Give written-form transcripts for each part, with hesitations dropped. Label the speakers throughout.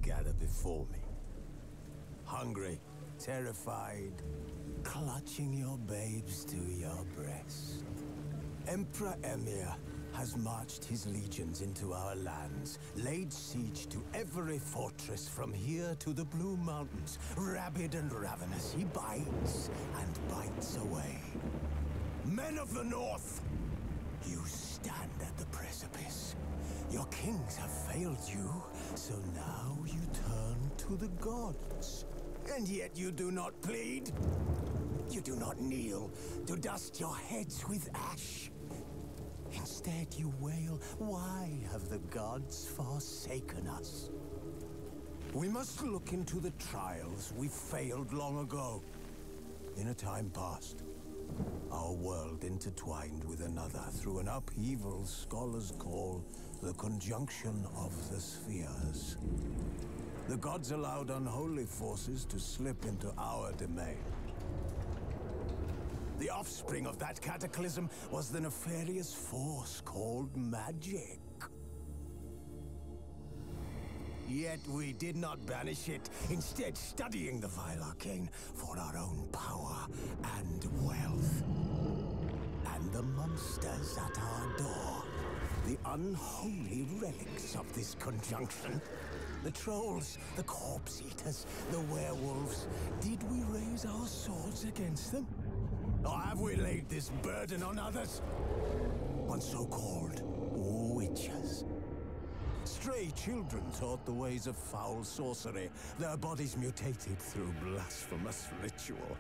Speaker 1: gather before me. Hungry, terrified, clutching your babes to your breast. Emperor Emir has marched his legions into our lands, laid siege to every fortress from here to the Blue Mountains. Rabid and ravenous, he bites and bites away. Men of the North, you stand at the precipice. Your kings have failed you, so now you turn to the gods. And yet you do not plead. You do not kneel to dust your heads with ash. Instead you wail, why have the gods forsaken us? We must look into the trials we failed long ago. In a time past, our world intertwined with another through an upheaval scholars call the conjunction of the spheres. The gods allowed unholy forces to slip into our domain. The offspring of that cataclysm was the nefarious force called magic. Yet we did not banish it, instead studying the vile arcane for our own power and wealth. And the monsters at our door, the unholy relics of this conjunction. The trolls, the corpse eaters, the werewolves. Did we raise our swords against them? Or have we laid this burden on others? On so-called witches. Stray children taught the ways of foul sorcery, their bodies mutated through blasphemous ritual.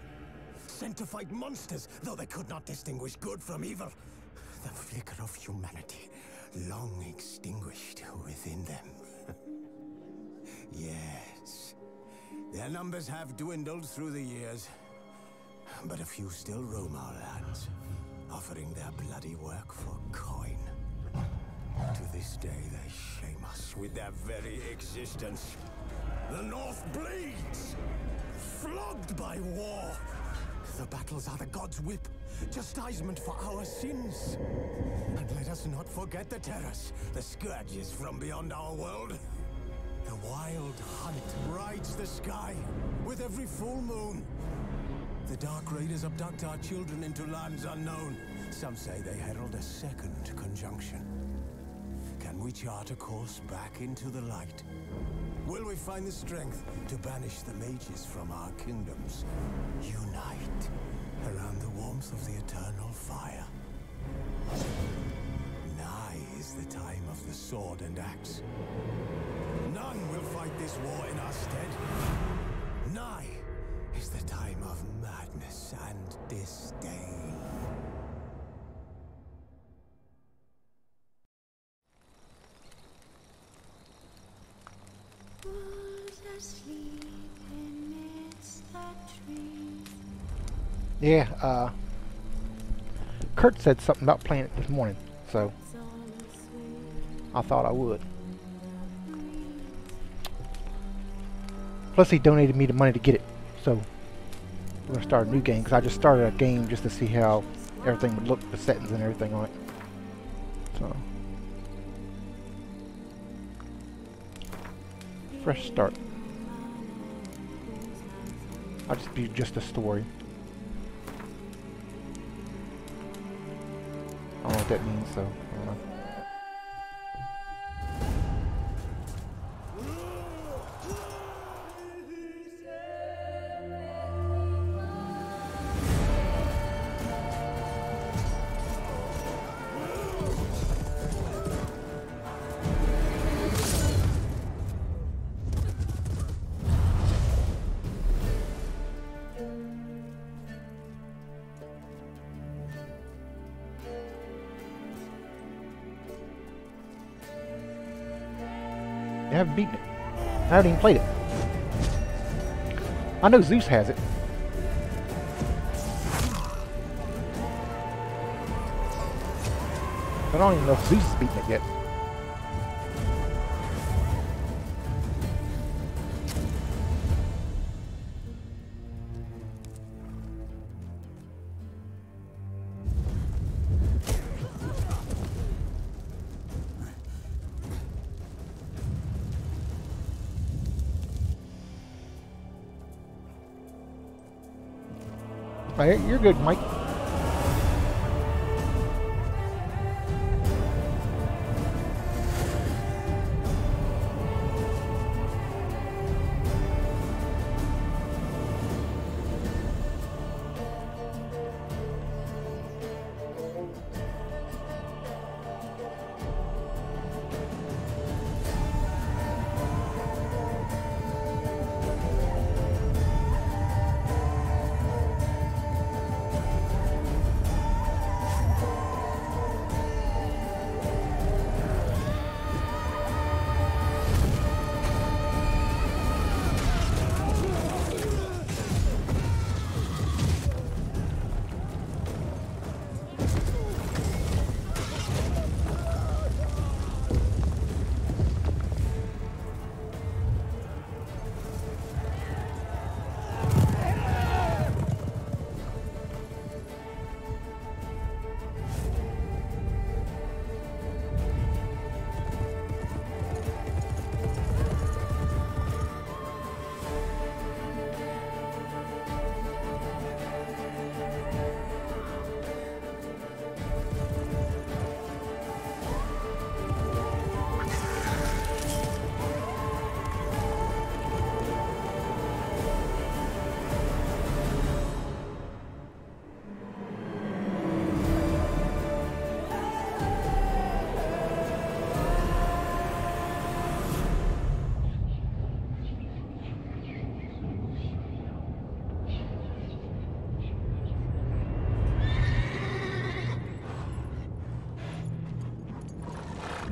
Speaker 1: Sent to fight monsters, though they could not distinguish good from evil. The flicker of humanity, long extinguished within them. Yes, their numbers have dwindled through the years. But a few still roam our lands, offering their bloody work for coin. To this day, they shame us with their very existence. The North bleeds, flogged by war. The battles are the gods' whip, chastisement for our sins. And let us not forget the terrors, the scourges from beyond our world. The wild hunt rides the sky with every full moon. The Dark Raiders abduct our children into lands unknown. Some say they herald a second conjunction. Can we chart a course back into the light? Will we find the strength to banish the mages from our kingdoms? Unite around the warmth of the eternal fire. Nigh is the time of the sword and axe. None will fight this war in our stead. Nigh is the time of madness and disdain.
Speaker 2: Yeah, Kurt said something about playing it this morning, so I thought I would. Plus he donated me the money to get it, so we're gonna start a new game, because I just started a game just to see how everything would look, the settings and everything on it. So fresh start. I'll just do just a story. I don't know what that means, so I don't know. I haven't beaten it. I haven't even played it. I know Zeus has it. But I don't even know if Zeus has beaten it yet. Hey, you're good, Mike.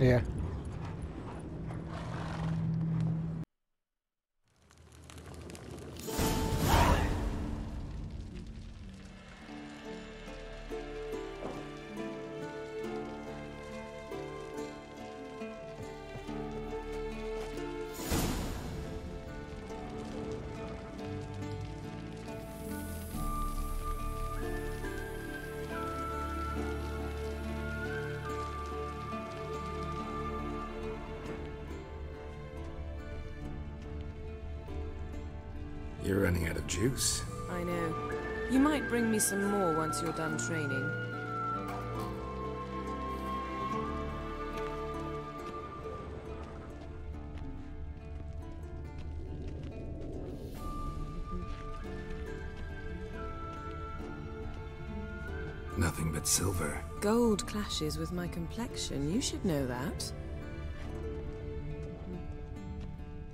Speaker 2: Yeah.
Speaker 3: You're running out of juice.
Speaker 4: I know. You might bring me some more once you're done training.
Speaker 3: Nothing but silver.
Speaker 4: Gold clashes with my complexion. You should know that.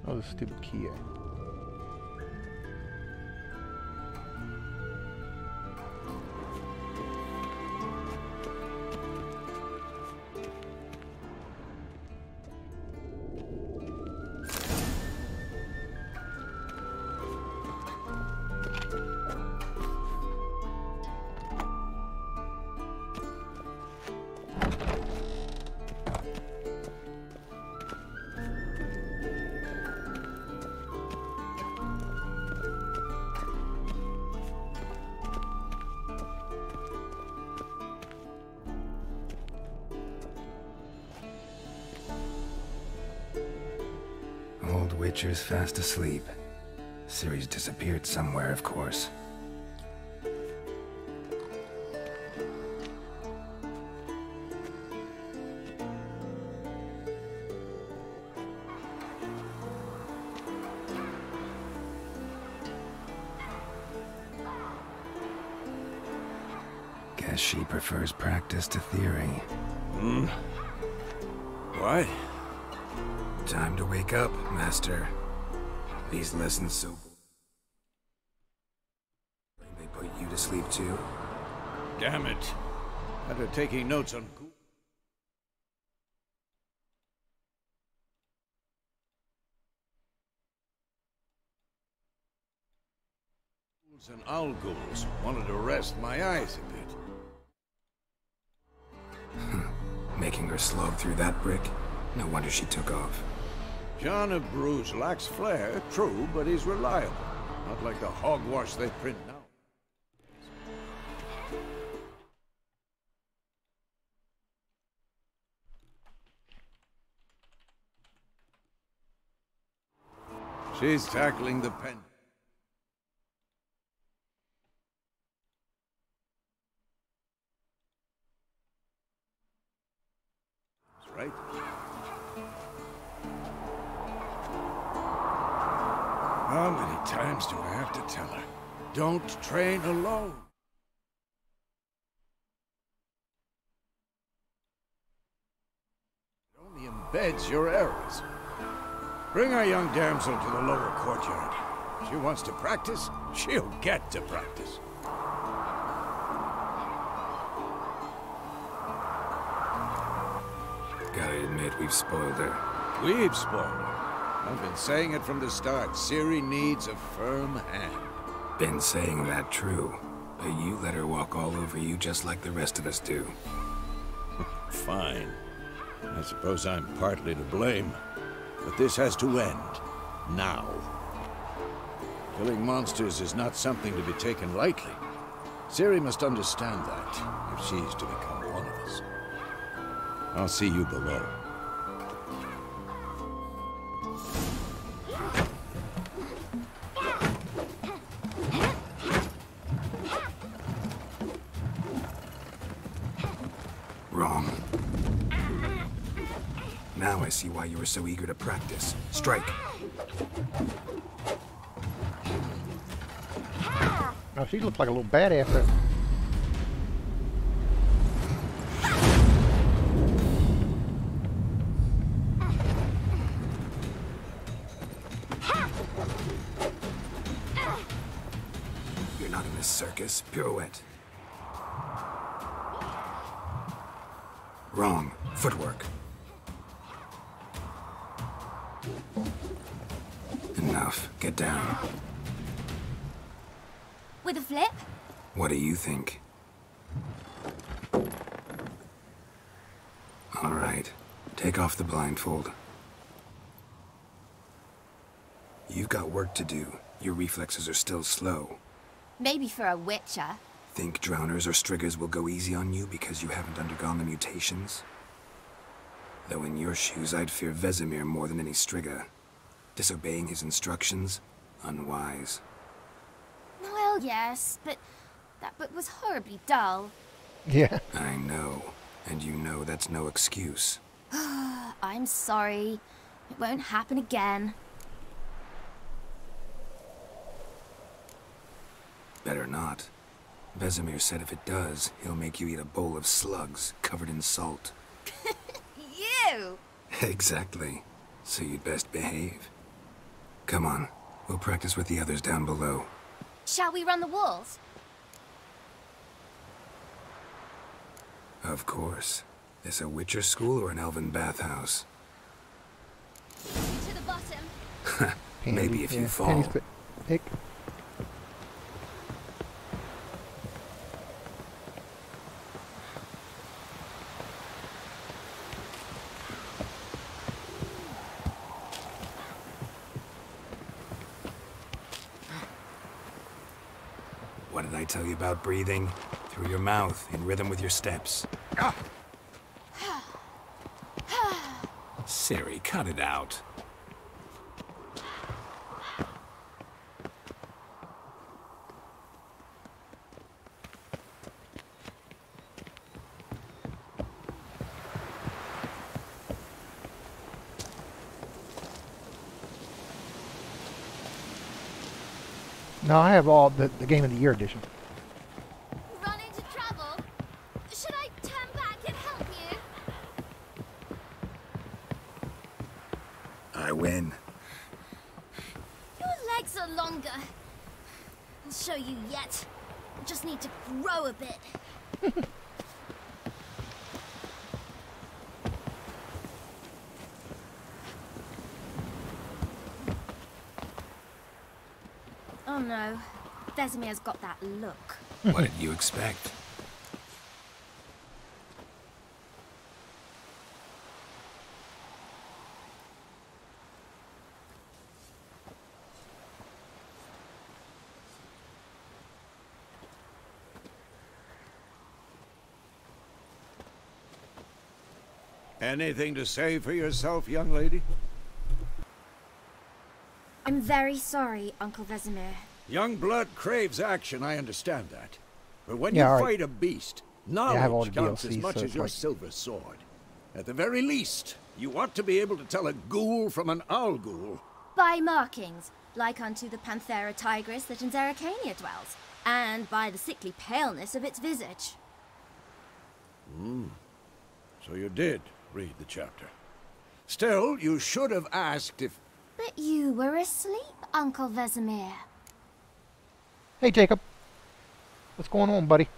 Speaker 2: Oh, the stupid key.
Speaker 3: Old Witcher's fast asleep. Ciri's disappeared somewhere, of course. Guess she prefers practice to theory.
Speaker 1: What?
Speaker 3: Time to wake up, Master. These lessons so... They put you to sleep too?
Speaker 1: Damn it. Better taking notes on ghouls and owl ghouls. Wanted to rest my eyes a bit.
Speaker 3: Making her slog through that brick? No wonder she took off.
Speaker 1: John of Bruges lacks flair, true, but he's reliable. Not like the hogwash they print now. She's tackling the pen.
Speaker 5: right? How many times do I have to tell her? Don't train alone. It only embeds your errors. Bring our young damsel to the lower courtyard. She wants to practice, she'll get to practice.
Speaker 3: Gotta admit, we've spoiled her.
Speaker 5: We've spoiled her. I've been saying it from the start. Ciri needs a firm hand.
Speaker 3: Been saying that true. But you let her walk all over you just like the rest of us do.
Speaker 5: Fine. I suppose I'm partly to blame. But this has to end. Now. Killing monsters is not something to be taken lightly. Ciri must understand that, if she's to become one of us. I'll see you below.
Speaker 3: Wrong. Now I see why you were so eager to practice. Strike.
Speaker 2: Oh, she looks like a little badass there.
Speaker 3: You're not in this circus. Pirouette. Wrong. Footwork. Enough. Get down.
Speaker 6: With a flip?
Speaker 3: What do you think? All right. Take off the blindfold. You've got work to do. Your reflexes are still slow.
Speaker 6: Maybe for a witcher.
Speaker 3: Think drowners or striggers will go easy on you because you haven't undergone the mutations? Though in your shoes, I'd fear Vesemir more than any strigger. Disobeying his instructions? Unwise.
Speaker 6: Well, yes, but that book was horribly dull.
Speaker 2: Yeah.
Speaker 3: I know. And you know that's no excuse.
Speaker 6: I'm sorry. It won't happen again.
Speaker 3: Better not. Vesemir said if it does, he'll make you eat a bowl of slugs covered in salt.
Speaker 6: You!
Speaker 3: Exactly. So you'd best behave. Come on. We'll practice with the others down below.
Speaker 6: Shall we run the walls?
Speaker 3: Of course. This a Witcher school or an elven bathhouse?
Speaker 6: To the bottom.
Speaker 3: Maybe if you
Speaker 2: Yeah,
Speaker 3: fall.
Speaker 2: Penny's pick.
Speaker 3: What did I tell you about breathing? Through your mouth, in rhythm with your steps. Ciri, cut it out.
Speaker 2: No, I have all the Game of the Year edition.
Speaker 6: Run into trouble? Should I turn back and help you?
Speaker 3: I win.
Speaker 6: Your legs are longer. I'll show you yet. I just need to grow a bit. Oh no, Vesemir's got that look.
Speaker 3: What did you expect?
Speaker 5: Anything to say for yourself, young lady?
Speaker 6: I'm very sorry, Uncle Vesemir.
Speaker 5: Young blood craves action, I understand that. But when
Speaker 2: Yeah,
Speaker 5: you
Speaker 2: all right.
Speaker 5: fight a beast,
Speaker 2: I have all
Speaker 5: knowledge
Speaker 2: the
Speaker 5: counts as
Speaker 2: DLCs,
Speaker 5: much
Speaker 2: so
Speaker 5: as
Speaker 2: it's
Speaker 5: your
Speaker 2: like-
Speaker 5: silver sword. At the very least, you ought to be able to tell a ghoul from an owl ghoul.
Speaker 6: By markings, like unto the Panthera tigris that in Zerrikania dwells, and by the sickly paleness of its visage.
Speaker 5: So you did read the chapter. Still, you should have asked if...
Speaker 6: But you were asleep, Uncle Vesemir.
Speaker 2: Hey, Jacob. What's going on, buddy?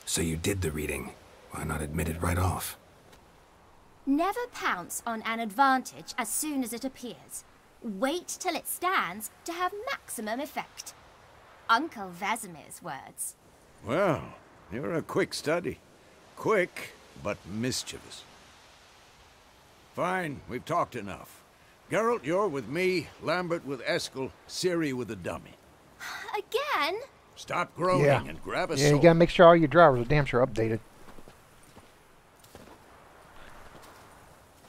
Speaker 3: So you did the reading. Why not admit it right off?
Speaker 6: Never pounce on an advantage as soon as it appears. Wait till it stands to have maximum effect. Uncle Vesemir's words.
Speaker 5: Well, you're a quick study. Quick, but mischievous. Fine, we've talked enough. Geralt, you're with me, Lambert with Eskel, Ciri with the dummy.
Speaker 6: Again?
Speaker 5: Stop groaning and grab a
Speaker 2: Yeah,
Speaker 5: sword.
Speaker 2: you gotta make sure all your drivers are damn sure updated.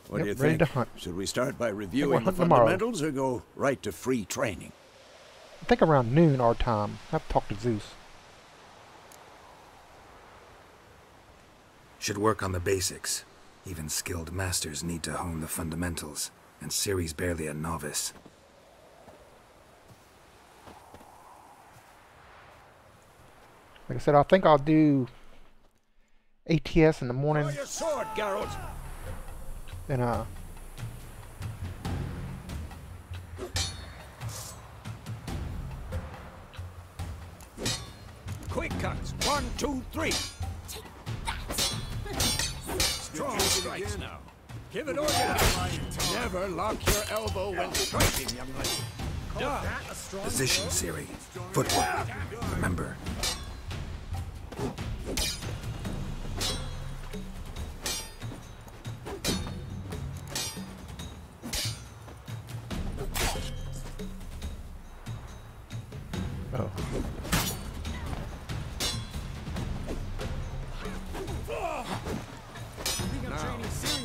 Speaker 5: What do you
Speaker 2: ready
Speaker 5: think?
Speaker 2: to hunt.
Speaker 5: Should we start by
Speaker 2: we're
Speaker 5: reviewing the
Speaker 2: hunting tomorrow.
Speaker 5: fundamentals or go right to free training?
Speaker 2: I think around noon our time. I have to talk to Zeus.
Speaker 3: Should work on the basics. Even skilled masters need to hone the fundamentals, and Ciri's barely a novice.
Speaker 2: Like I said, I think I'll do ATS in the morning.
Speaker 5: Draw your sword, Geralt!
Speaker 2: And
Speaker 5: Quick cuts. 1, 2, 3.
Speaker 6: Take that!
Speaker 5: Strong strikes now. Give it all you have. Never lock your elbow when striking, young lady. Done.
Speaker 3: Position, Ciri. Footwork. Remember.
Speaker 2: oh,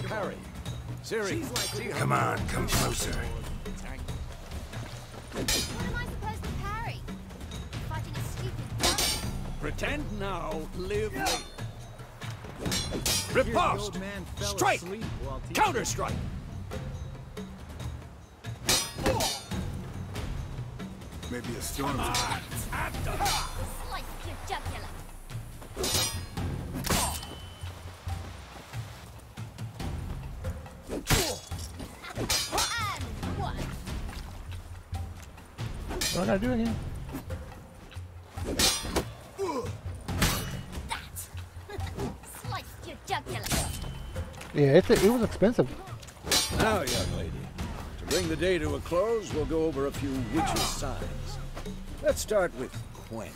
Speaker 5: Parry. Ciri, see how...
Speaker 3: Come on, come closer.
Speaker 6: What am I supposed to parry? Fighting a stupid gun?
Speaker 5: Pretend now, live later. Riposte! Strike! Counter-strike!
Speaker 1: Maybe a storm.
Speaker 6: Slice your jugular. And one.
Speaker 2: what I gotta do again?
Speaker 6: Slice your jugular.
Speaker 2: Yeah, it was expensive.
Speaker 5: Now, young lady, to bring the day to a close, we'll go over a few witches' signs. Let's start with Quen.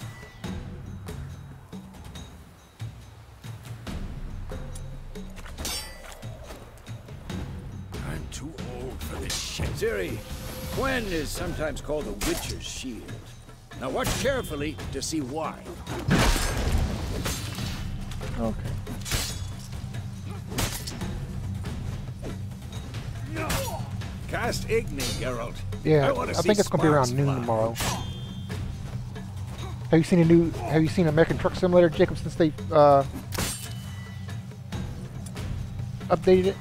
Speaker 5: I'm too old for this shit. Ciri, Quen is sometimes called the Witcher's Shield. Now watch carefully to see why.
Speaker 2: Okay.
Speaker 5: Cast Igni, Geralt.
Speaker 2: Yeah,
Speaker 5: wanna
Speaker 2: I
Speaker 5: see
Speaker 2: think it's gonna be around
Speaker 5: sparks
Speaker 2: noon
Speaker 5: fly.
Speaker 2: tomorrow. Have you seen American Truck Simulator, Jacob, since they updated it?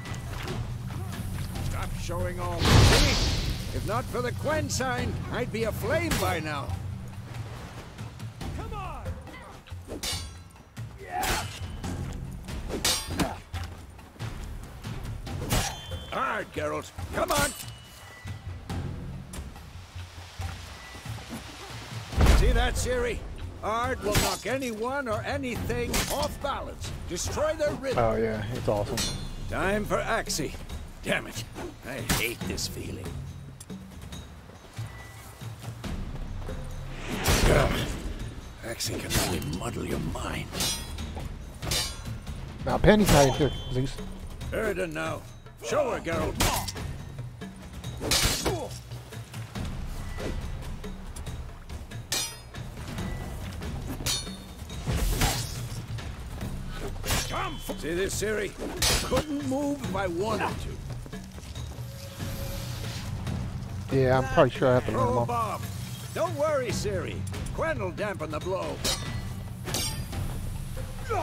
Speaker 5: Stop showing off. See? If not for the Quen sign, I'd be aflame by now. Come on! Yeah! Hard, Geralt. Come on! See that, Ciri? Ard will knock anyone or anything off balance. Destroy their rhythm.
Speaker 2: Oh yeah, it's awesome.
Speaker 5: Time for Axie. Damn it. I hate this feeling. Axie can really muddle your mind.
Speaker 2: Now Penny's not in here, Zeus.
Speaker 5: Heard her now. Show her, Geralt. Come! See this, Ciri? Couldn't move if I wanted to.
Speaker 2: Yeah, I'm probably sure I have to learn them
Speaker 5: Throw a
Speaker 2: all.
Speaker 5: bomb. Don't worry, Ciri. Quen will dampen the blow. Come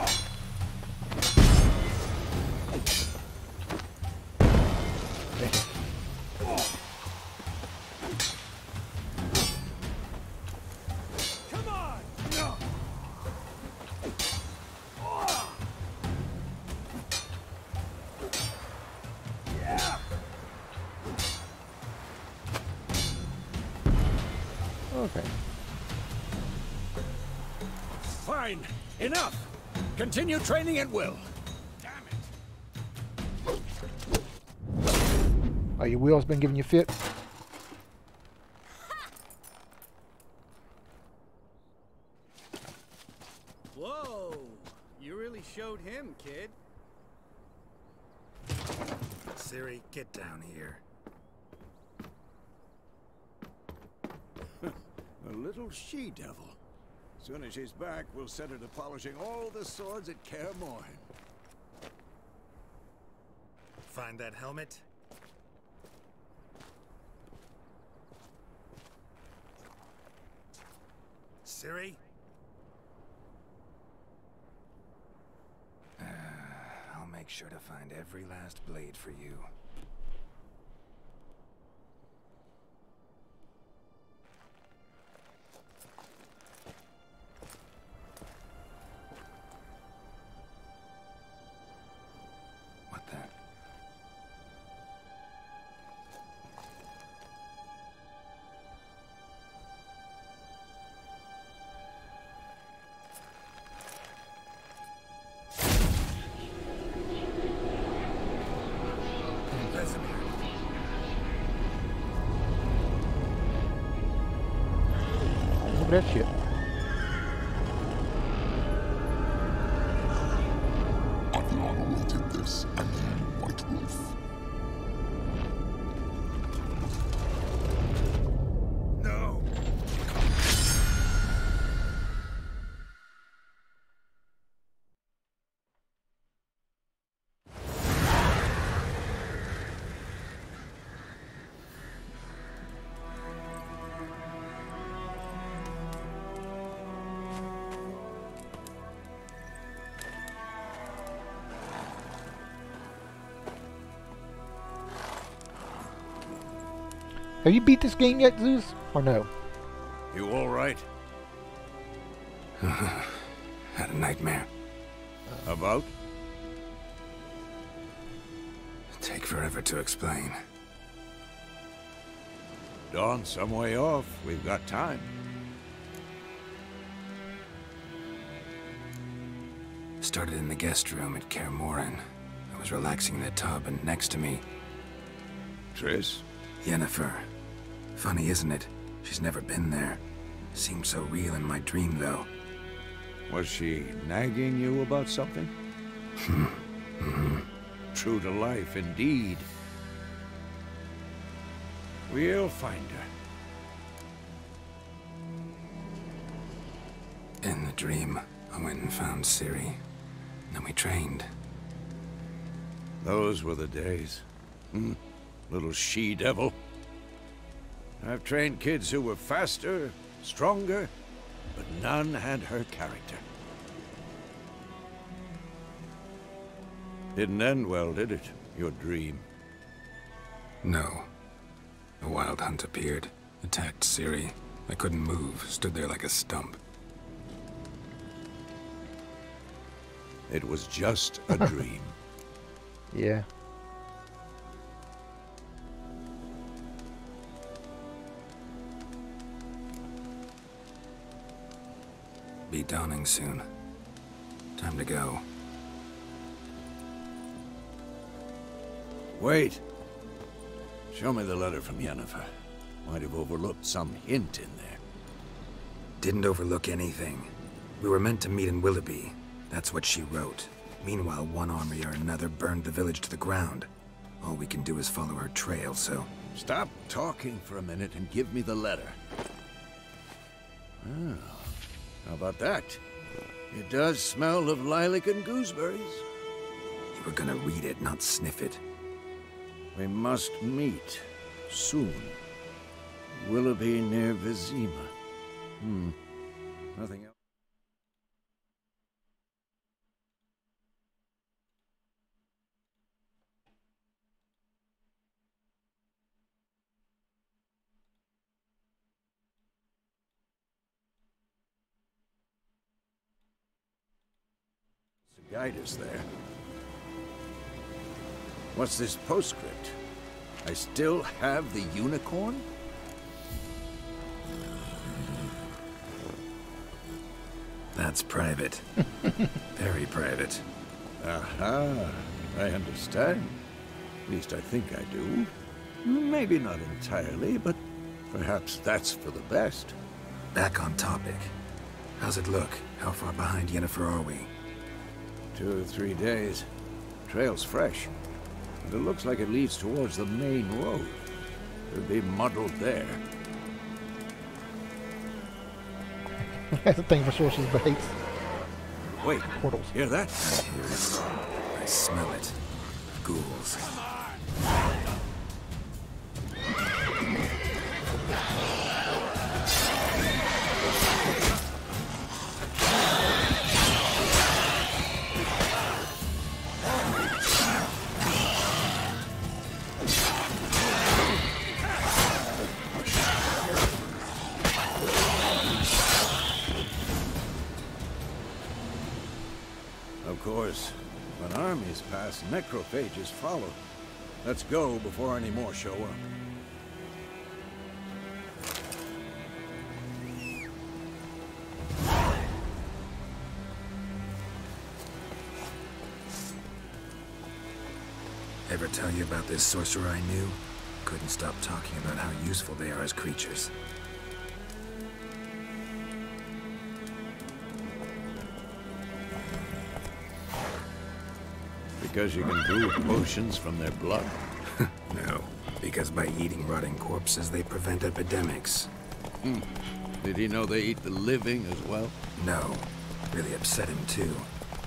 Speaker 5: on! Yeah.
Speaker 2: Okay.
Speaker 5: Fine. Enough. Continue training at will. Damn it.
Speaker 2: Oh, your wheel's been giving you fit?
Speaker 7: Whoa! You really showed him, kid.
Speaker 3: Ciri, get down here.
Speaker 5: A little she-devil. Soon as she's back, we'll set her to polishing all the swords at Kaer Morhen.
Speaker 3: Find that helmet? Ciri? I'll make sure to find every last blade for you. What the?
Speaker 2: Look at that shit.
Speaker 8: I've long awaited this, and you, White Wolf.
Speaker 3: No!
Speaker 2: Have you beat this game yet, Zeus? Or no?
Speaker 5: You all right?
Speaker 3: Had a nightmare.
Speaker 5: About?
Speaker 3: Take forever to explain.
Speaker 5: Dawn's some way off. We've got time.
Speaker 3: Started in the guest room at Kaer Morhen. I was relaxing in a tub, and next to me,
Speaker 5: Triss?
Speaker 3: Yennefer. Funny, isn't it? She's never been there. Seemed so real in my dream, though.
Speaker 5: Was she nagging you about something? True to life, indeed. We'll find her.
Speaker 3: In the dream, I went and found Ciri. Then we trained.
Speaker 5: Those were the days. Little she-devil. I've trained kids who were faster, stronger, but none had her character. Didn't end well, did it? Your dream?
Speaker 3: No. A wild hunt appeared, attacked Ciri. I couldn't move, stood there like a stump.
Speaker 5: It was just a dream.
Speaker 2: Yeah.
Speaker 3: Be dawning soon. Time to go.
Speaker 5: Wait. Show me the letter from Yennefer. Might have overlooked some hint in there.
Speaker 3: Didn't overlook anything. We were meant to meet in Willoughby. That's what she wrote. Meanwhile, one army or another burned the village to the ground. All we can do is follow her trail, so...
Speaker 5: Stop talking for a minute and give me the letter. Oh, how about that? It does smell of lilac and gooseberries.
Speaker 3: You were gonna read it, not sniff it.
Speaker 5: We must meet soon. Willoughby near Vizima. Nothing else. To guide us there. What's this postscript? I still have the unicorn?
Speaker 3: That's private. Very private.
Speaker 5: Aha, I understand. At least I think I do. Maybe not entirely, but perhaps that's for the best.
Speaker 3: Back on topic. How's it look? How far behind Yennefer are we?
Speaker 5: 2 or 3 days. Trail's fresh. And it looks like it leads towards the main road. Could be muddled there.
Speaker 2: That's a thing for sources base.
Speaker 5: Wait,
Speaker 2: Portals.
Speaker 5: hear that?
Speaker 3: I hear it. I smell it. Ghouls.
Speaker 5: Of course, when armies pass, necrophages follow. Let's go before any more show up.
Speaker 3: Ever tell you about this sorcerer I knew? Couldn't stop talking about how useful they are as creatures.
Speaker 5: Because you can brew potions from their blood?
Speaker 3: No, because by eating rotting corpses, they prevent epidemics.
Speaker 5: Did he know they eat the living as well?
Speaker 3: No, really upset him too.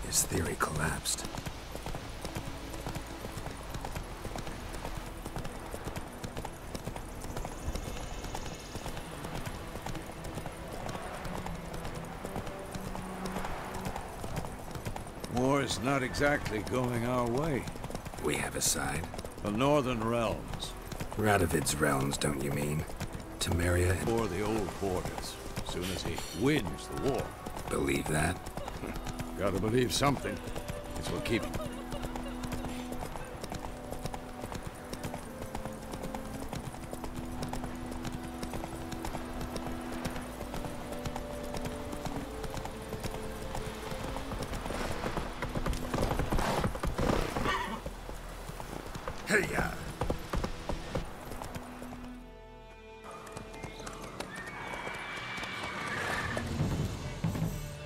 Speaker 3: His theory collapsed.
Speaker 5: War's not exactly going our way.
Speaker 3: We have a side.
Speaker 5: The Northern Realms.
Speaker 3: Radovid's realms, don't you mean? Temeria and...
Speaker 5: For the old borders. As soon as he wins the war.
Speaker 3: Believe that?
Speaker 5: Gotta believe something. It's what keeps...
Speaker 3: Hey-ya!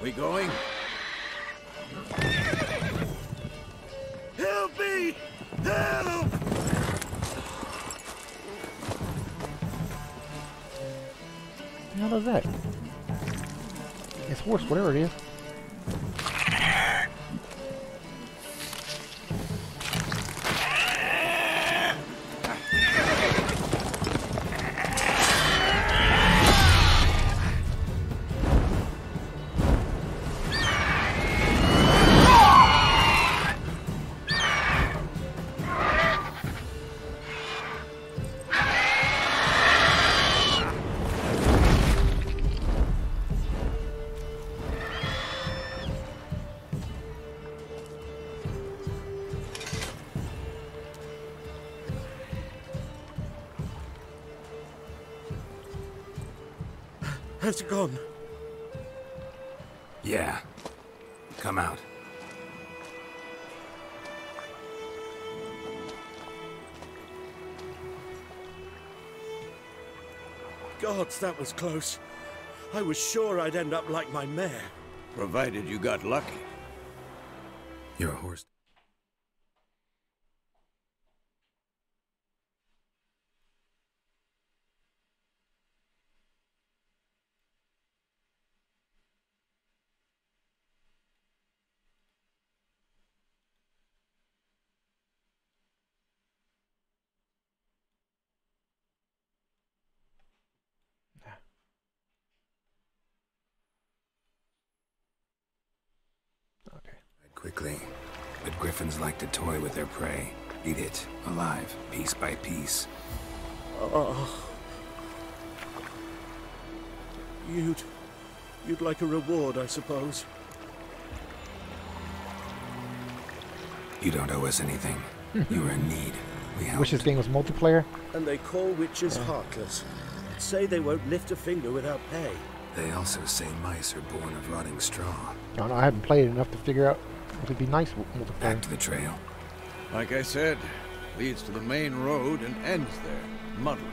Speaker 5: We going? Help me! Help!
Speaker 2: How does that? It's horse, whatever it is.
Speaker 7: Has it gone?
Speaker 3: Yeah. Come out.
Speaker 7: Gods, that was close. I was sure I'd end up like my mare.
Speaker 5: Provided you got lucky.
Speaker 3: You're a horse. quickly. But griffins like to toy with their prey. Eat it, alive, piece by piece.
Speaker 7: Oh. You'd like a reward, I suppose.
Speaker 3: You don't owe us anything. You were in need. We helped.
Speaker 2: Wish this game was multiplayer.
Speaker 7: And they call witches heartless. Say they won't lift a finger without pay.
Speaker 3: They also say mice are born of rotting straw.
Speaker 2: I don't know, I haven't played it enough to figure out what would be nice with multiplayer.
Speaker 3: Back to the trail.
Speaker 5: Like I said, leads to the main road and ends there, muddled.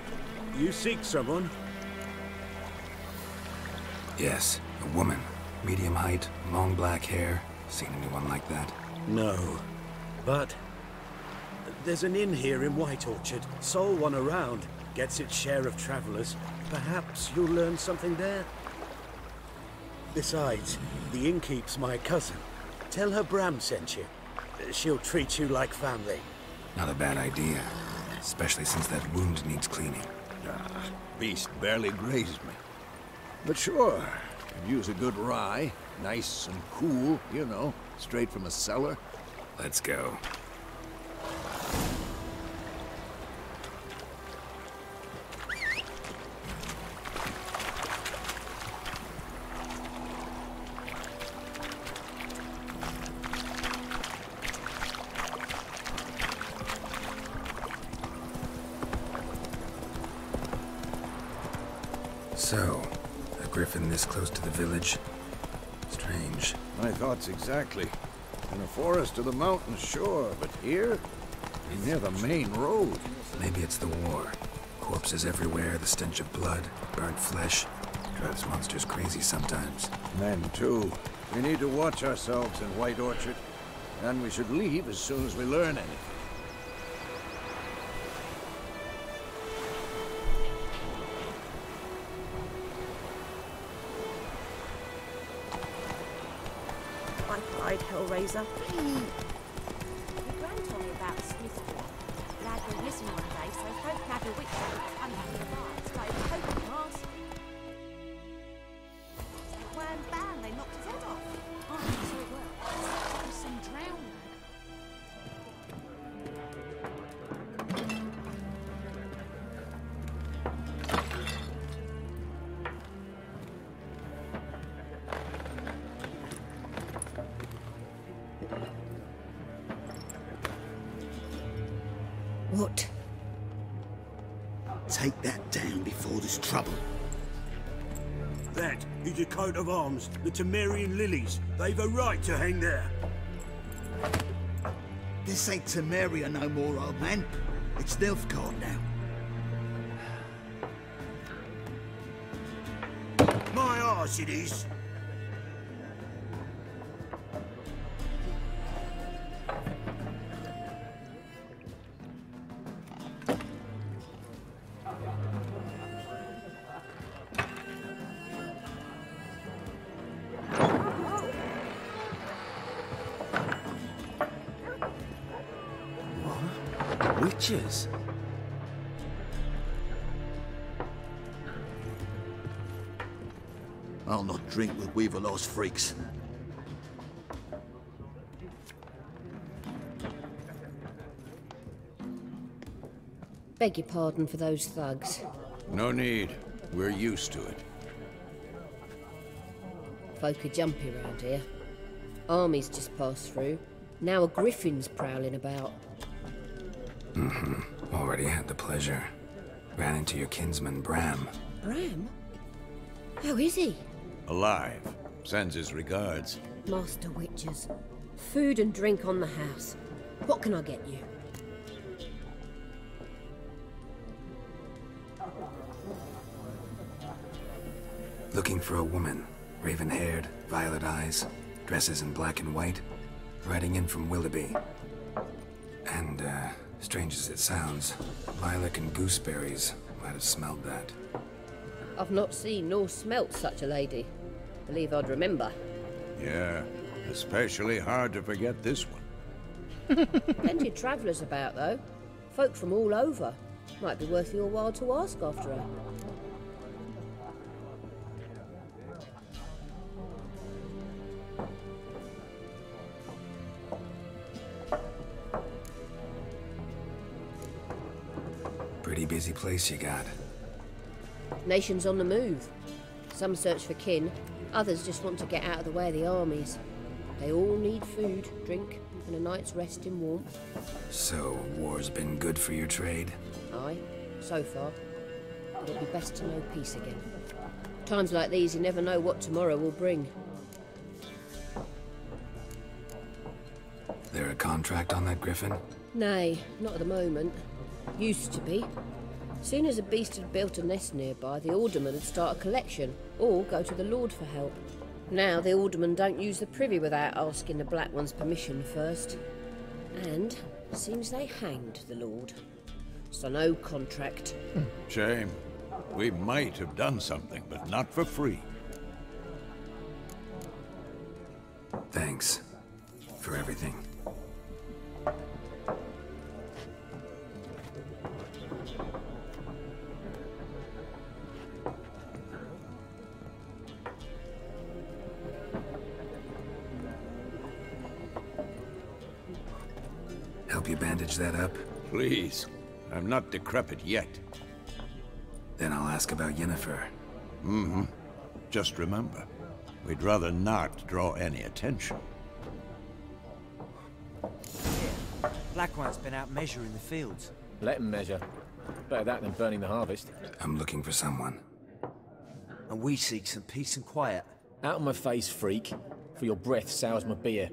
Speaker 7: You seek someone?
Speaker 3: Yes, a woman. Medium height, long black hair. Seen anyone like that?
Speaker 7: No. But there's an inn here in White Orchard. Sole one around. Gets its share of travelers. Perhaps you'll learn something there. Besides, the innkeep's my cousin. Tell her Bram sent you. She'll treat you like family.
Speaker 3: Not a bad idea. Especially since that wound needs cleaning.
Speaker 5: Beast barely grazed me. But sure, could use a good rye. Nice and cool, you know, straight from a cellar.
Speaker 3: Let's go. So, a griffin this close to the village? Strange.
Speaker 5: My thoughts exactly. In a forest or the mountains, sure, but here? Near the main road.
Speaker 3: Maybe it's the war. Corpses everywhere, the stench of blood, burnt flesh. Drives monsters crazy sometimes.
Speaker 5: Men, too. We need to watch ourselves in White Orchard. And we should leave as soon as we learn anything.
Speaker 9: Hellraiser. Your gran told me about a Smith boy. Lad went missing one day, so folk had a witch that was under the fire. Started poking the arse. Wham bam, they knocked his head off. Oh, so it worked. There was some drowned.
Speaker 10: What? Take that down before there's trouble.
Speaker 7: That is a coat of arms, the Temerian lilies. They've a right to hang there.
Speaker 10: This ain't Temeria no more, old man. It's Nilfgaard now.
Speaker 7: My arse it is.
Speaker 1: Witches?
Speaker 10: I'll not drink with Weaverlaw's freaks.
Speaker 9: Beg your pardon for those thugs.
Speaker 5: No need. We're used to it.
Speaker 9: Folk are jumpy around here. Armies just passed through. Now a griffin's prowling about.
Speaker 3: Already had the pleasure. Ran into your kinsman, Bram.
Speaker 9: Bram? How is he?
Speaker 5: Alive. Sends his regards.
Speaker 9: Master Witches. Food and drink on the house. What can I get you?
Speaker 3: Looking for a woman. Raven-haired, violet eyes, dresses in black and white. Riding in from Willoughby. And, strange as it sounds, lilac and gooseberries might have smelled that.
Speaker 9: I've not seen nor smelt such a lady. Believe I'd remember.
Speaker 5: Yeah, especially hard to forget this one.
Speaker 9: Plenty of travellers about, though. Folk from all over. Might be worth your while to ask after her.
Speaker 3: place you got?
Speaker 11: Nations on the move. Some search for kin, others just want to get out of the way of the armies. They all need food, drink, and a night's rest in warmth.
Speaker 3: So, war's been good for your trade?
Speaker 11: Aye, so far. But it'd be best to know peace again. Times like these, you never know what tomorrow will bring.
Speaker 3: There a contract on that griffin?
Speaker 11: Nay, not at the moment. Used to be. Soon as a beast had built a nest nearby, the alderman would start a collection, or go to the Lord for help. Now the aldermen don't use the privy without asking the Black One's permission first. And seems they hanged the Lord. So no contract.
Speaker 5: Shame. We might have done something, but not for free.
Speaker 3: Thanks for everything. Help you bandage that up?
Speaker 5: Please. I'm not decrepit yet.
Speaker 3: Then I'll ask about Yennefer.
Speaker 5: Mm-hmm. Just remember, we'd rather not draw any attention.
Speaker 12: Yeah. Black One's been out measuring the fields.
Speaker 13: Let him measure. Better that than burning the harvest.
Speaker 3: I'm looking for someone.
Speaker 12: And we seek some peace and quiet.
Speaker 13: Out of my face, freak. For your breath sours my beer.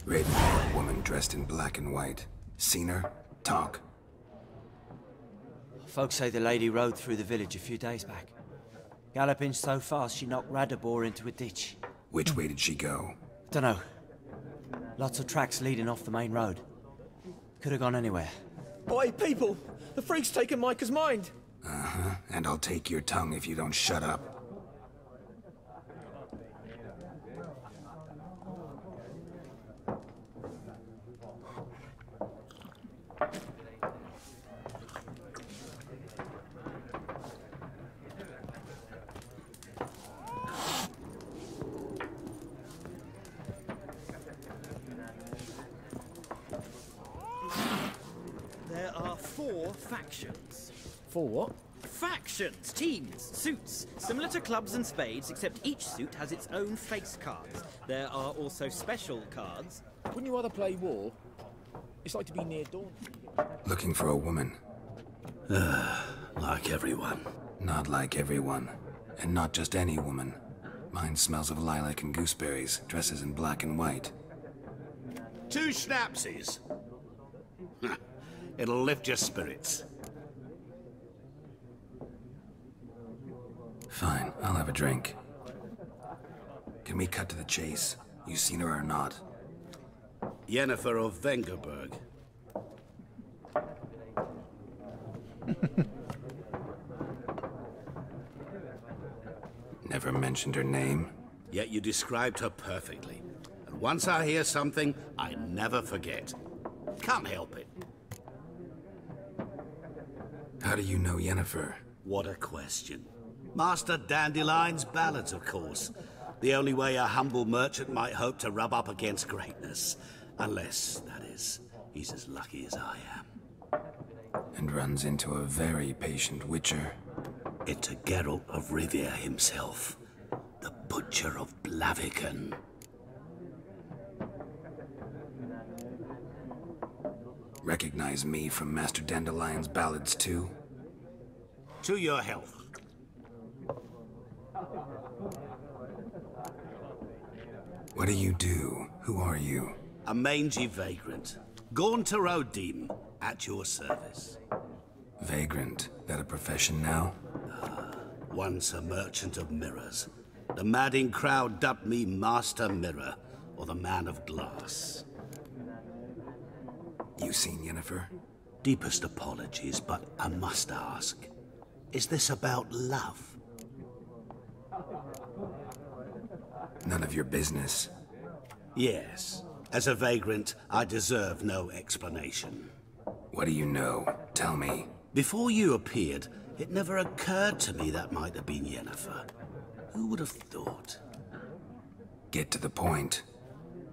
Speaker 3: Raven, woman dressed in black and white. Seen her? Talk.
Speaker 12: Folks say the lady rode through the village a few days back. Galloping so fast she knocked Radabor into a ditch.
Speaker 3: Which way did she go?
Speaker 12: Dunno. Lots of tracks leading off the main road. Could have gone anywhere.
Speaker 13: Oi, people! The freak's taken Micah's mind!
Speaker 3: Uh-huh. And I'll take your tongue if you don't shut up.
Speaker 14: There are 4 factions.
Speaker 13: 4 what?
Speaker 14: Factions, teams, suits, similar to clubs and spades, except each suit has its own face cards. There are also special cards.
Speaker 13: Wouldn't you rather play war? It's like to be near dawn.
Speaker 3: Looking for a woman.
Speaker 7: Like everyone.
Speaker 3: Not like everyone. And not just any woman. Mine smells of lilac and gooseberries, dresses in black and white.
Speaker 15: 2 schnapsies. It'll lift your spirits.
Speaker 3: Fine, I'll have a drink. Can we cut to the chase? You seen her or not?
Speaker 15: Yennefer of Vengerberg.
Speaker 3: Never mentioned her name.
Speaker 15: Yet you described her perfectly. And once I hear something, I never forget. Can't help it.
Speaker 3: How do you know Yennefer?
Speaker 15: What a question. Master Dandelion's ballads, of course. The only way a humble merchant might hope to rub up against greatness. Unless, that is, he's as lucky as I am.
Speaker 3: And runs into a very patient witcher.
Speaker 15: Into Geralt of Rivia himself. The Butcher of Blaviken.
Speaker 3: Recognize me from Master Dandelion's ballads too?
Speaker 15: To your health.
Speaker 3: What do you do? Who are you?
Speaker 15: A mangy vagrant. Gone to Rodim, at your service.
Speaker 3: Vagrant? That a profession now?
Speaker 15: Once a merchant of mirrors. The madding crowd dubbed me Master Mirror, or the Man of Glass.
Speaker 3: You seen Yennefer?
Speaker 15: Deepest apologies, but I must ask. Is this about love?
Speaker 3: None of your business.
Speaker 15: Yes. As a vagrant, I deserve no explanation.
Speaker 3: What do you know? Tell me.
Speaker 15: Before you appeared, It never occurred to me that might have been Yennefer. Who would have thought?
Speaker 3: Get to the point.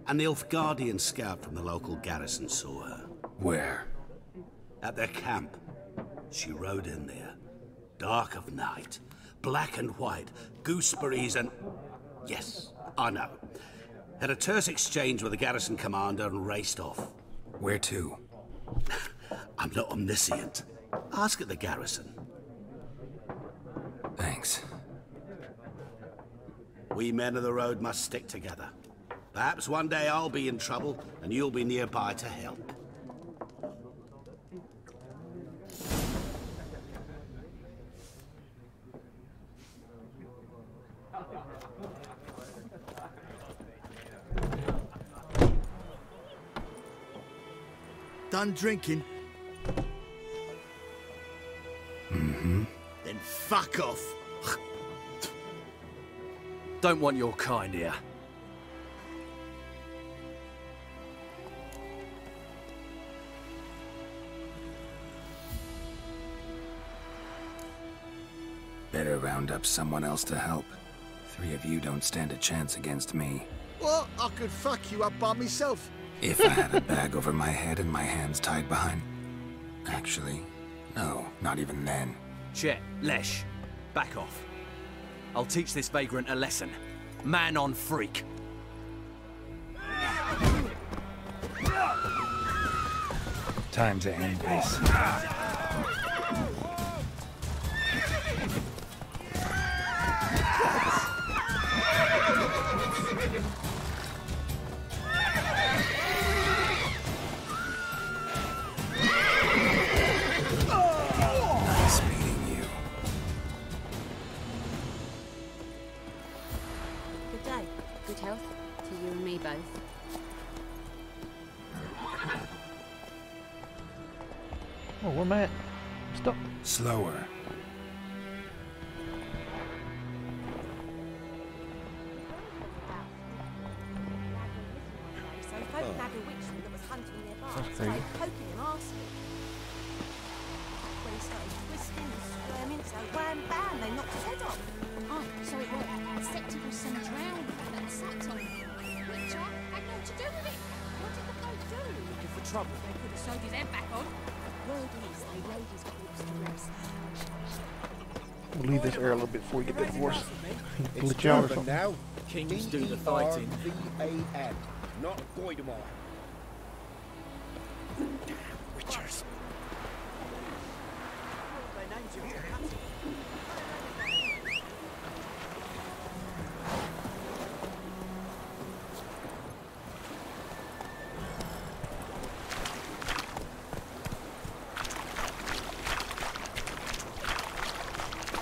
Speaker 15: An Nilfgaardian scout from the local garrison saw her.
Speaker 3: Where?
Speaker 15: At their camp. She rode in there. Dark of night. Black and white. Gooseberries and... Yes, I know. Had a terse exchange with the garrison commander and raced off.
Speaker 3: Where to?
Speaker 15: I'm not omniscient. Ask at the garrison.
Speaker 3: Thanks.
Speaker 15: We men of the road must stick together. Perhaps one day I'll be in trouble and you'll be nearby to help.
Speaker 10: Done drinking?
Speaker 3: Mm-hmm.
Speaker 10: Then fuck off.
Speaker 16: Don't want your kind here.
Speaker 3: Better round up someone else to help. 3 of you don't stand a chance against me.
Speaker 10: Well, I could fuck you up by myself.
Speaker 3: If I had a bag over my head and my hands tied behind... Actually, no, not even then.
Speaker 16: Chet, Lesh, back off. I'll teach this vagrant a lesson. Man on freak.
Speaker 3: Time to end this. Nice meeting you.
Speaker 9: Good day. Good health to you and me both.
Speaker 2: Oh, where am I at? Stop.
Speaker 3: Slower.
Speaker 9: So folk had a witchman that was hunting nearby.
Speaker 2: That's
Speaker 9: So they
Speaker 2: crazy.
Speaker 9: poking him asking. When he started twisting and squirming, so wham bam, they knocked his head off.
Speaker 6: Oh, so it was Septic was some drowning that sat on him. Which I had nothing to do with it. What did the folk do?
Speaker 16: Looking for trouble.
Speaker 6: They could have sewed his head back on. Word is they laid his corpse to rest.
Speaker 2: We'll leave this area a little bit before we get the divorce.
Speaker 13: It's
Speaker 2: Glitch out or
Speaker 13: German
Speaker 2: something.
Speaker 13: now.
Speaker 16: Kings do the fighting.
Speaker 13: D-E-R-V-A-N, not Goidemar.
Speaker 16: Witchers.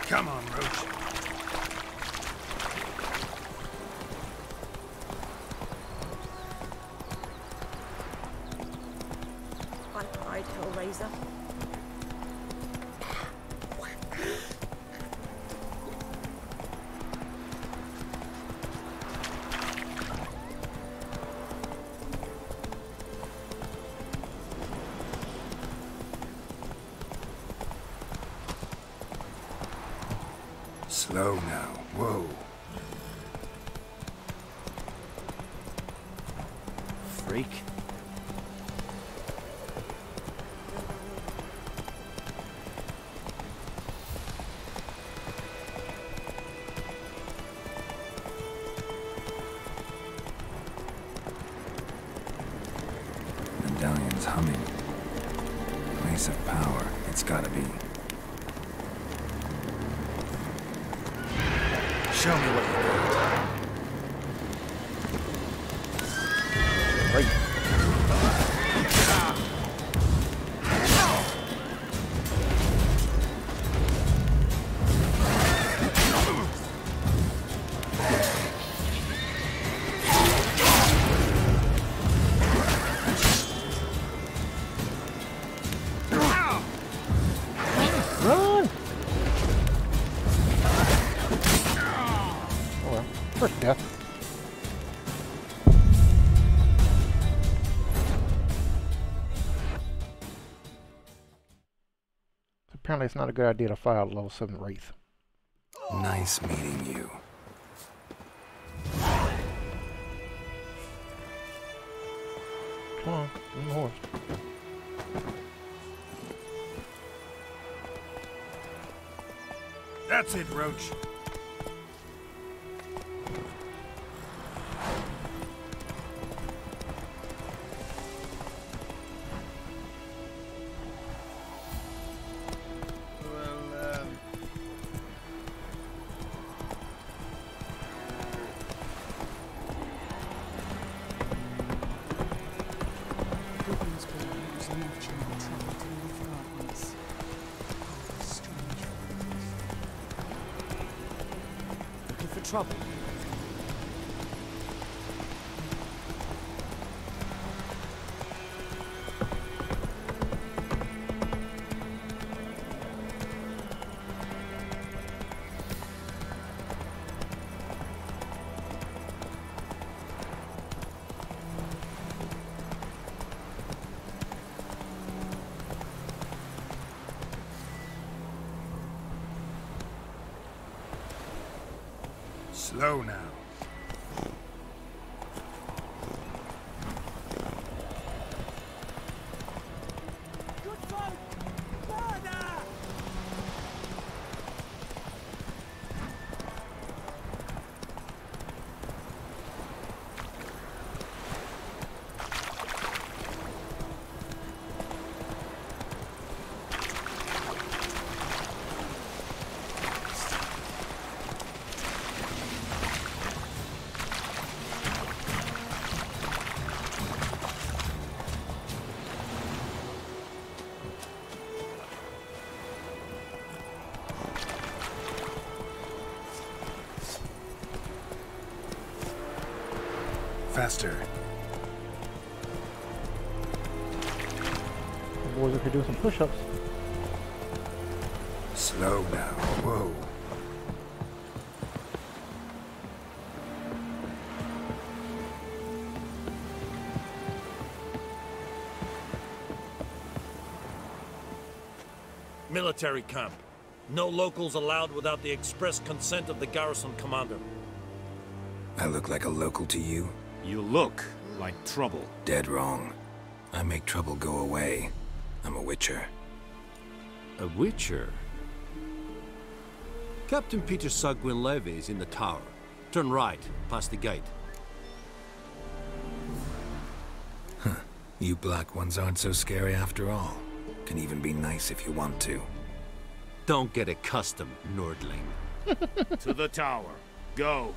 Speaker 5: Come on, Roach.
Speaker 9: I cried, Hellraiser.
Speaker 3: Slow now. Whoa.
Speaker 16: Freak.
Speaker 3: Medallion's humming. Place of power. It's gotta be. Show me what you got.
Speaker 2: Great. Run! Oh well, first death. apparently it's not a good idea to fire a level 7 Wraith.
Speaker 3: Nice meeting you.
Speaker 2: Come on the horse.
Speaker 5: That's it, Roach.
Speaker 14: Trouble.
Speaker 5: Slow now. Faster.
Speaker 2: The boys up here doing some push-ups.
Speaker 5: Slow now. Whoa.
Speaker 17: Military camp. No locals allowed without the express consent of the garrison commander.
Speaker 3: I look like a local to you?
Speaker 7: You look like trouble.
Speaker 3: Dead wrong. I make trouble go away. I'm a witcher.
Speaker 7: A witcher? Captain Peter Sagwin Levy is in the tower. Turn right, past the gate.
Speaker 3: Huh. You black ones aren't so scary after all. Can even be nice if you want to.
Speaker 7: Don't get accustomed, Nordling.
Speaker 18: To the tower. Go.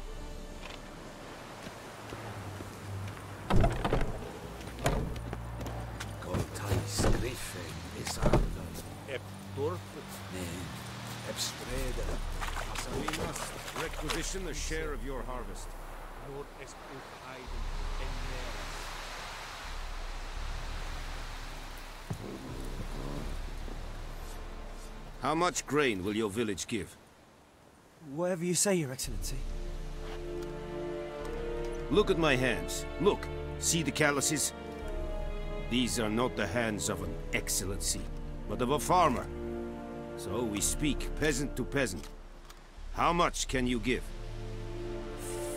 Speaker 18: We must requisition a share of your harvest. How much grain will your village give?
Speaker 12: Whatever you say, Your Excellency.
Speaker 18: Look at my hands. Look. See the calluses? These are not the hands of an excellency, but of a farmer. So we speak peasant to peasant. How much can you give?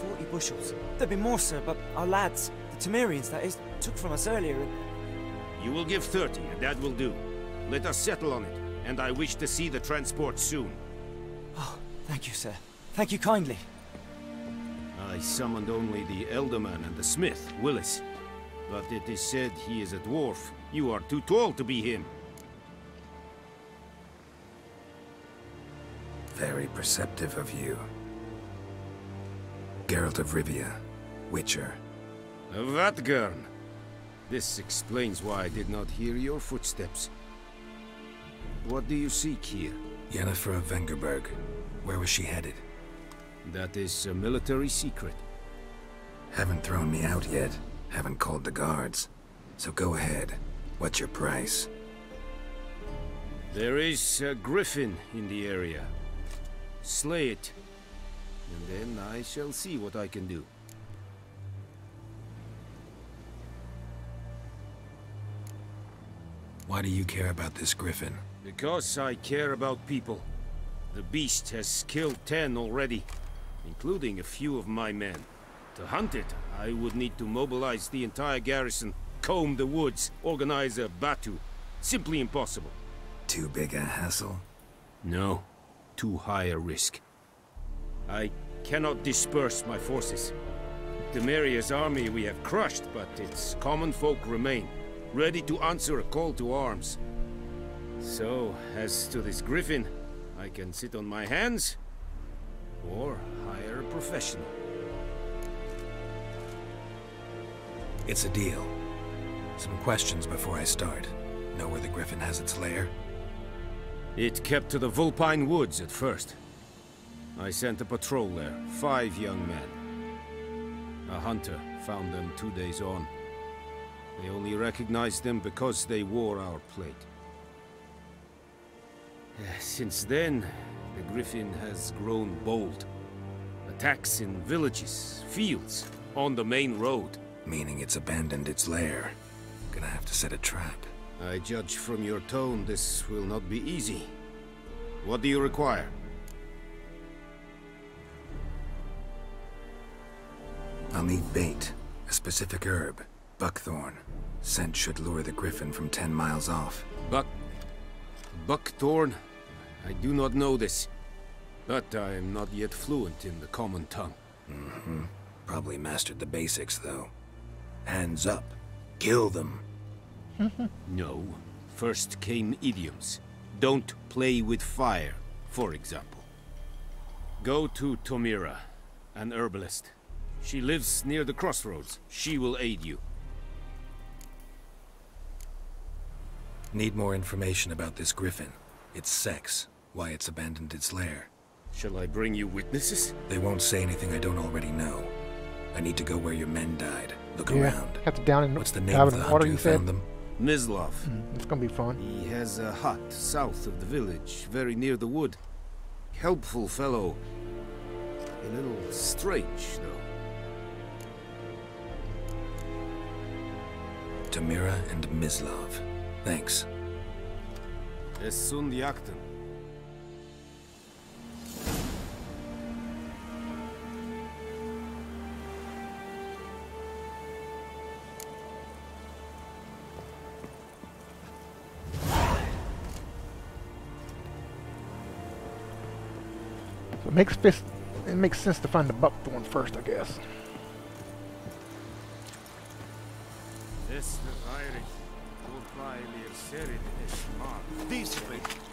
Speaker 12: 40 bushels. There'd be more, sir, but our lads, the Temerians, that is, took from us earlier and...
Speaker 18: You will give 30, and that will do. Let us settle on it, and I wish to see the transport soon.
Speaker 12: Oh, thank you, sir. Thank you kindly.
Speaker 18: I summoned only the Elderman and the smith, Willis. But it is said he is a dwarf. You are too tall to be him.
Speaker 3: Very perceptive of you. Geralt of Rivia, Witcher.
Speaker 18: Vatgern. This explains why I did not hear your footsteps. What do you seek here?
Speaker 3: Yennefer of Vengerberg. Where was she headed?
Speaker 18: That is a military secret.
Speaker 3: Haven't thrown me out yet. Haven't called the guards. So go ahead. What's your price?
Speaker 18: There is a griffin in the area. Slay it. And then I shall see what I can do.
Speaker 3: Why do you care about this griffin?
Speaker 18: Because I care about people. The beast has killed 10 already, including a few of my men. To hunt it, I would need to mobilize the entire garrison, comb the woods, organize a batu. Simply impossible.
Speaker 3: Too big a hassle?
Speaker 18: No. Too high a risk. I cannot disperse my forces. Temeria's army we have crushed, but its common folk remain, ready to answer a call to arms. So, as to this griffin, I can sit on my hands, or hire a professional.
Speaker 3: It's a deal. Some questions before I start. Know where the griffin has its lair?
Speaker 18: It kept to the Vulpine Woods at first. I sent a patrol there, 5 young men. A hunter found them 2 days on. They only recognized them because they wore our plate. Since then, the griffin has grown bold. Attacks in villages, fields, on the main road.
Speaker 3: Meaning it's abandoned its lair. Gonna have to set a trap.
Speaker 18: I judge from your tone this will not be easy. What do you require?
Speaker 3: I'll need bait. A specific herb. Buckthorn. Scent should lure the griffin from 10 miles off.
Speaker 18: Buckthorn? I do not know this. But I am not yet fluent in the common tongue.
Speaker 3: Mm-hmm. Probably mastered the basics, though. Hands up. Kill them.
Speaker 18: No. First came idioms. Don't play with fire, for example. Go to Tomira, an herbalist. She lives near the crossroads. She will aid you.
Speaker 3: Need more information about this griffin. Its sex, why it's abandoned its lair.
Speaker 18: Shall I bring you witnesses?
Speaker 3: They won't say anything I don't already know. I need to go where your men died. Look around.
Speaker 2: Have to down in
Speaker 3: What's the name of the hunter who found them?
Speaker 18: Mislov.
Speaker 2: It's gonna be fun.
Speaker 18: He has a hut south of the village, very near the wood. Helpful fellow. A little strange, though.
Speaker 3: Tamira and Mislov. Thanks.
Speaker 18: Es sunt jakten.
Speaker 2: So it makes sense to find the buckthorn first, I guess.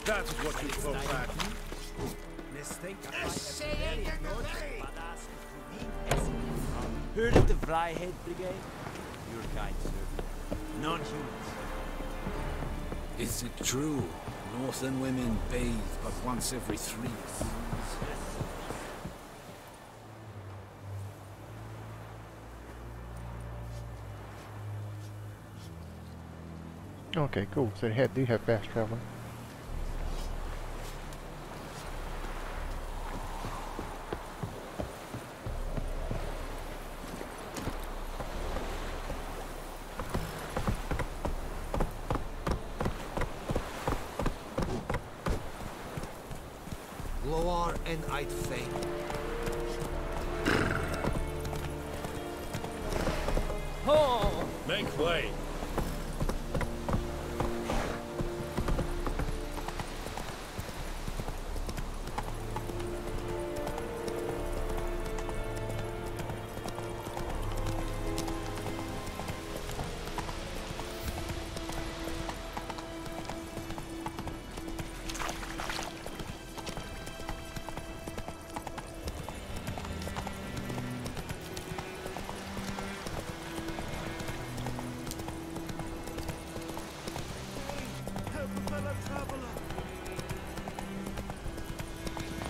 Speaker 17: That's what you call that.
Speaker 12: Heard of the Flyhead Brigade? Your kind servant. Non-humans.
Speaker 5: Is it true? Northern women bathe but once every 3 years.
Speaker 2: Okay, cool. So they do have fast travel.
Speaker 19: Loar and I'd faint.
Speaker 17: Oh! Make way.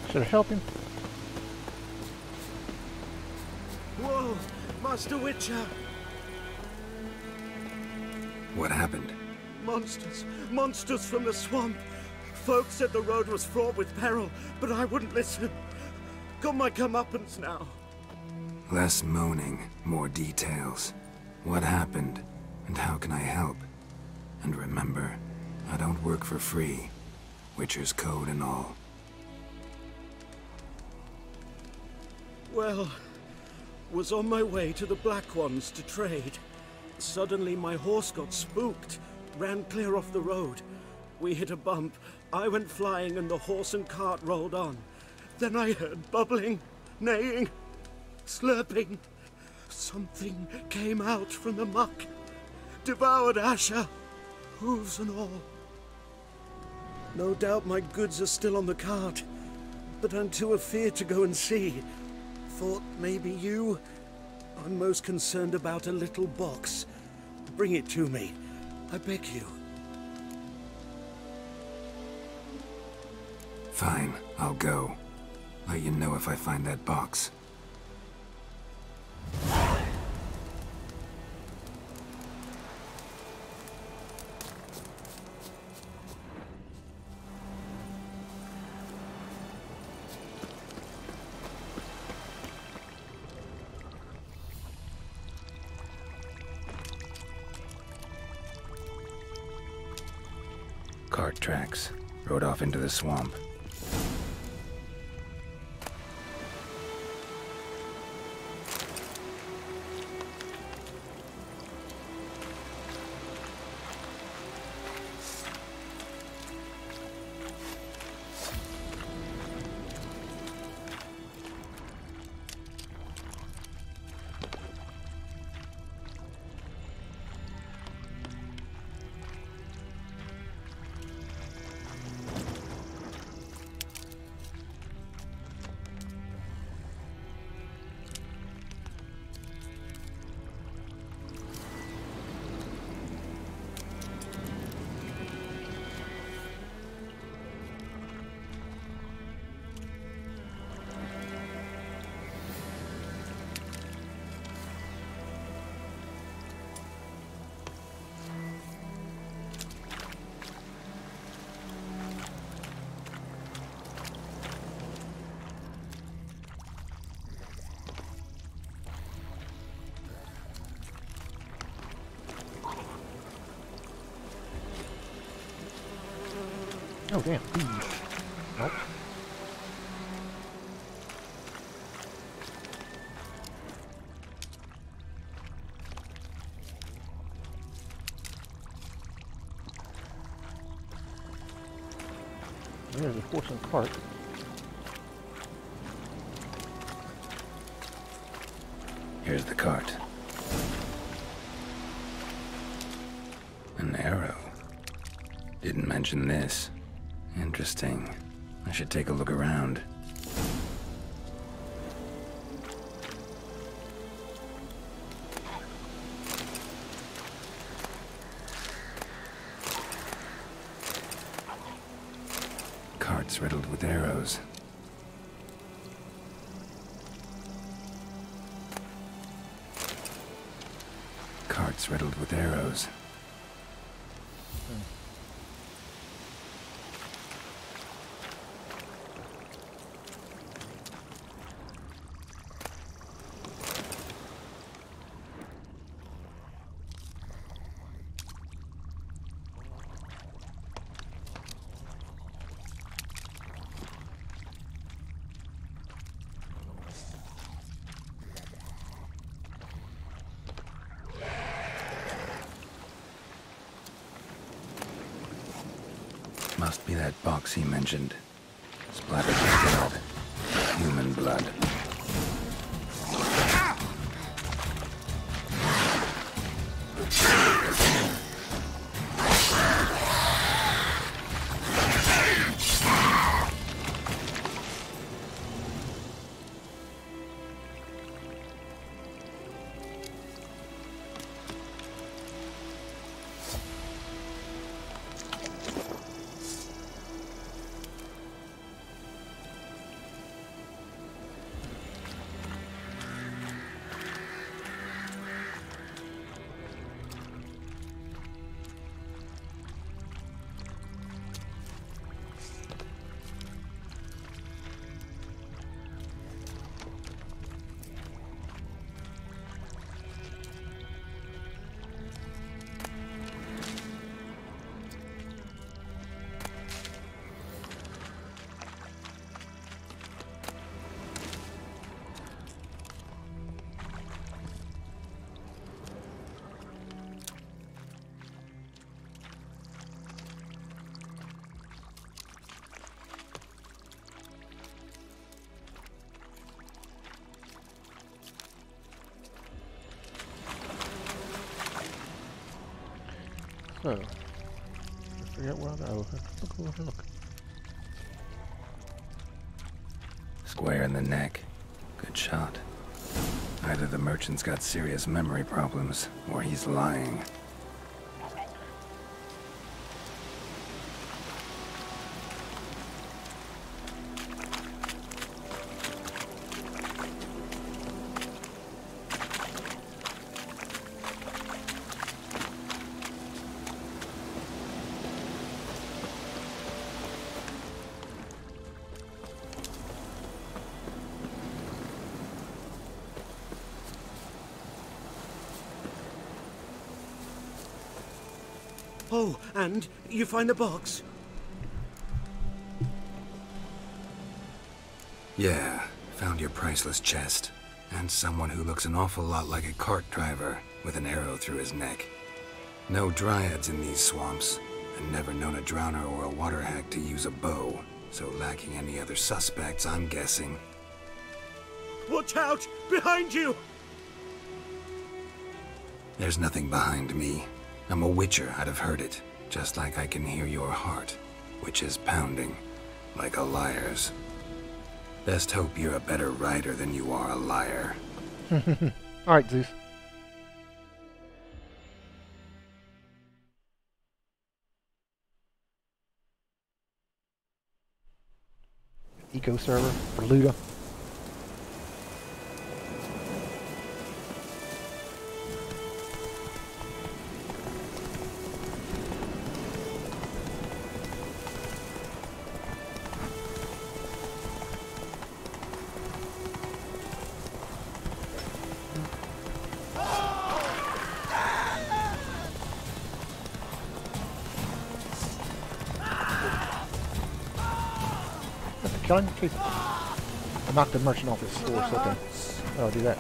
Speaker 2: Should I help him?
Speaker 7: Whoa! Master Witcher!
Speaker 3: What happened?
Speaker 7: Monsters! Monsters from the swamp! Folk said the road was fraught with peril, but I wouldn't listen. Got my comeuppance now.
Speaker 3: Less moaning, more details. What happened, and how can I help? And remember, I don't work for free. Witcher's code and all.
Speaker 7: Well, was on my way to the Black Ones to trade. Suddenly my horse got spooked, ran clear off the road. We hit a bump, I went flying and the horse and cart rolled on. Then I heard bubbling, neighing, slurping. Something came out from the muck, devoured Asher, hooves and all. No doubt my goods are still on the cart, but I'm too afeard to go and see. Thought maybe you... I'm most concerned about a little box. Bring it to me, I beg you.
Speaker 3: Fine, I'll go. Let you know if I find that box. Cart tracks. Rode off into the swamp.
Speaker 2: Oh, damn. Nope. There's a horse and cart.
Speaker 3: Here's the cart. An arrow. Didn't mention this. Interesting. I should take a look around. Carts riddled with arrows. Carts riddled with arrows. Must be that box he mentioned. Splattered with blood. Human blood.
Speaker 2: So, I forget where I go. Look.
Speaker 3: Square in the neck. Good shot. Either the merchant's got serious memory problems, or he's lying.
Speaker 7: Oh, and you find the box?
Speaker 3: Yeah, found your priceless chest. And someone who looks an awful lot like a cart driver with an arrow through his neck. No dryads in these swamps, and never known a drowner or a water hack to use a bow. So lacking any other suspects, I'm guessing.
Speaker 7: Watch out! Behind you!
Speaker 3: There's nothing behind me. I'm a witcher, I'd have heard it. Just like I can hear your heart, which is pounding, like a liar's. Best hope you're a better rider than you are a liar.
Speaker 2: Alright, Zeus. Eco server for Luda. Kill him, please. I knocked the merchant off his horse, okay. I'll do that.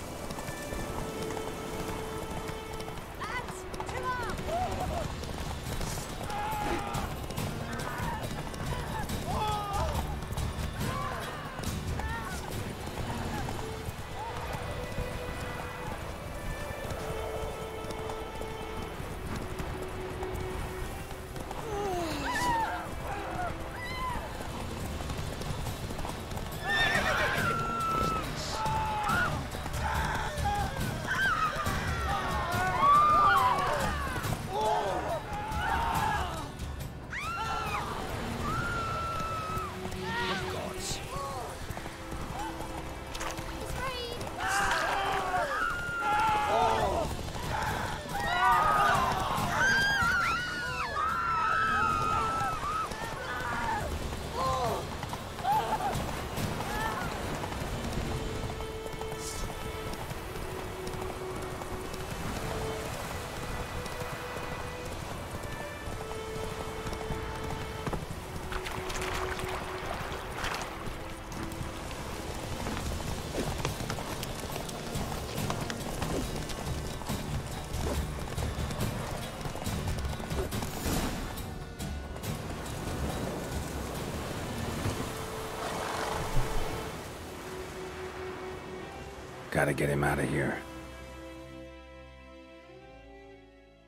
Speaker 3: Gotta get him out of here.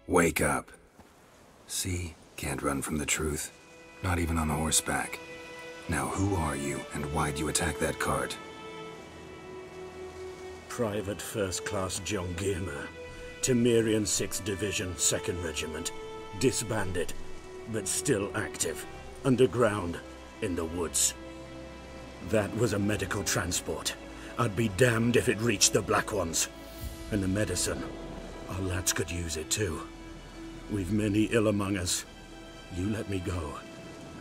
Speaker 3: Wake up. See? Can't run from the truth. Not even on horseback. Now who are you, and why'd you attack that cart?
Speaker 7: Private First Class John Giermer, Temerian 6th Division, 2nd Regiment. Disbanded, but still active. Underground, in the woods. That was a medical transport. I'd be damned if it reached the Black Ones. And the medicine, our lads could use it too. We've many ill among us. You let me go,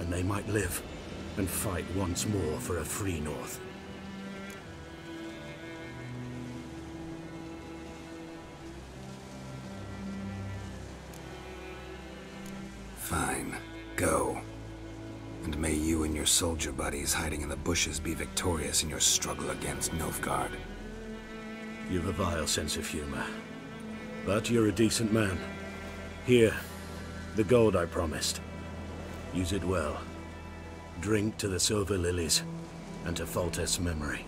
Speaker 7: and they might live, and fight once more for a free North.
Speaker 3: Fine. Go. And may you and your soldier buddies hiding in the bushes be victorious in your struggle against Nilfgaard.
Speaker 7: You've a vile sense of humor. But you're a decent man. Here, the gold I promised. Use it well. Drink to the Silver Lilies, and to Foltest's memory.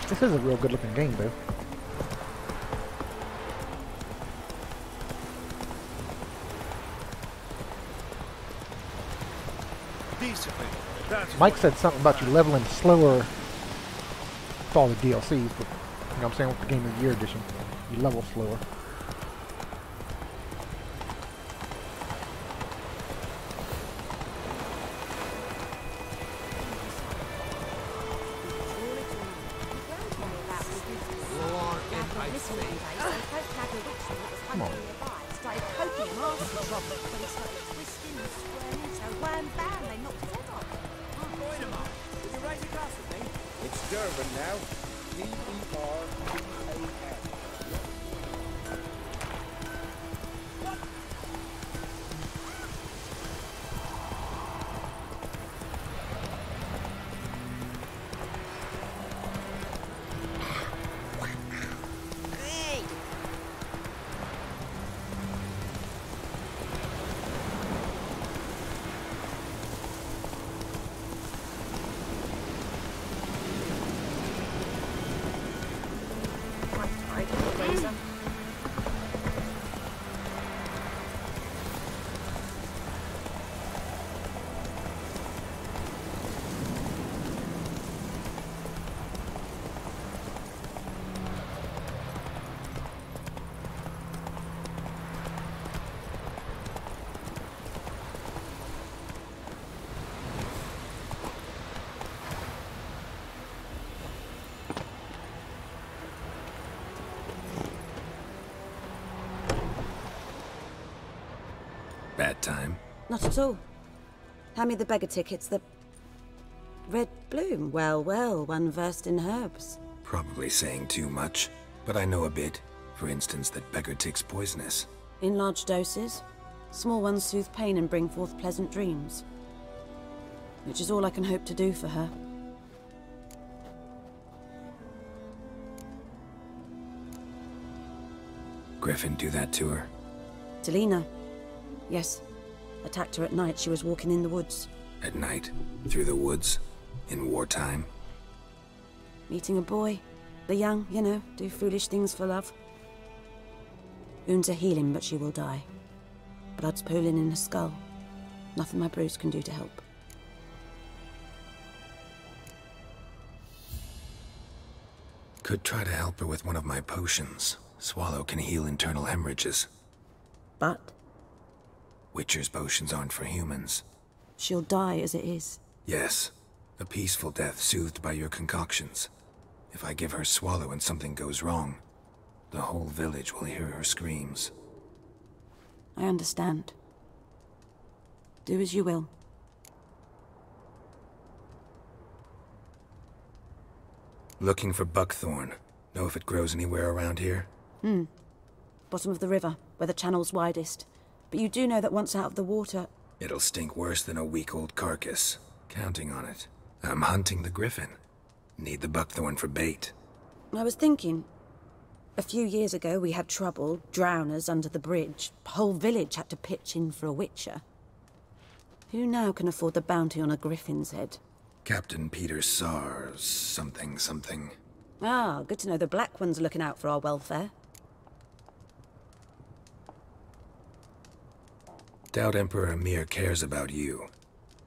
Speaker 2: This is a real good looking game though. Mike said something about you leveling slower with all the DLCs, but you know what I'm saying, with the Game of the Year edition, you level slower. Come on.
Speaker 9: Started poking him off the trouble, but he started twisting and squirming, so wham bam, they knocked his head off.
Speaker 20: Join him up. Will you raise a glass with me?
Speaker 21: It's Durban now. D-E-R-B-A-N.
Speaker 3: Bad time?
Speaker 22: Not at all. Hand me the beggar tickets, the... Red bloom. Well, well, one versed in herbs.
Speaker 3: Probably saying too much, but I know a bit. For instance, that beggar tick's poisonous.
Speaker 22: In large doses. Small ones soothe pain and bring forth pleasant dreams. Which is all I can hope to do for her.
Speaker 3: Griffin do that to her?
Speaker 22: Delina. Yes. Attacked her at night. She was walking in the woods.
Speaker 3: At night? Through the woods? In wartime?
Speaker 22: Meeting a boy. The young, you know, do foolish things for love. Wounds are healing, but she will die. Blood's pooling in her skull. Nothing my bruise can do to help.
Speaker 3: Could try to help her with one of my potions. Swallow can heal internal hemorrhages.
Speaker 22: But?
Speaker 3: Witcher's potions aren't for humans.
Speaker 22: She'll die as it is.
Speaker 3: Yes. A peaceful death soothed by your concoctions. If I give her Swallow and something goes wrong, the whole village will hear her screams.
Speaker 22: I understand. Do as you will.
Speaker 3: Looking for buckthorn. Know if it grows anywhere around here?
Speaker 22: Bottom of the river, where the channel's widest. But you do know that once out of the water...
Speaker 3: It'll stink worse than a week-old carcass. Counting on it. I'm hunting the griffin. Need the buckthorn for bait.
Speaker 22: I was thinking... A few years ago we had trouble, drowners under the bridge. Whole village had to pitch in for a witcher. Who now can afford the bounty on a griffin's head?
Speaker 3: Captain Peter Sars, something.
Speaker 22: Ah, good to know the Black One's looking out for our welfare.
Speaker 3: Doubt Emperor Emir cares about you,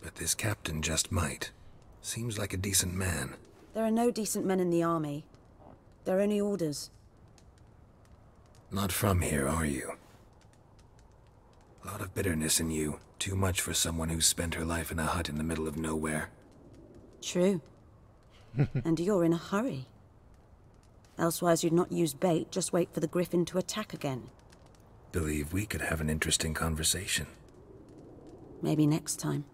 Speaker 3: but this captain just might. Seems like a decent man.
Speaker 22: There are no decent men in the army. There are only orders.
Speaker 3: Not from here, are you? A lot of bitterness in you. Too much for someone who's spent her life in a hut in the middle of nowhere.
Speaker 22: True. And you're in a hurry. Elsewise you'd not use bait, just wait for the griffin to attack again.
Speaker 3: Believe we could have an interesting conversation.
Speaker 22: Maybe next time.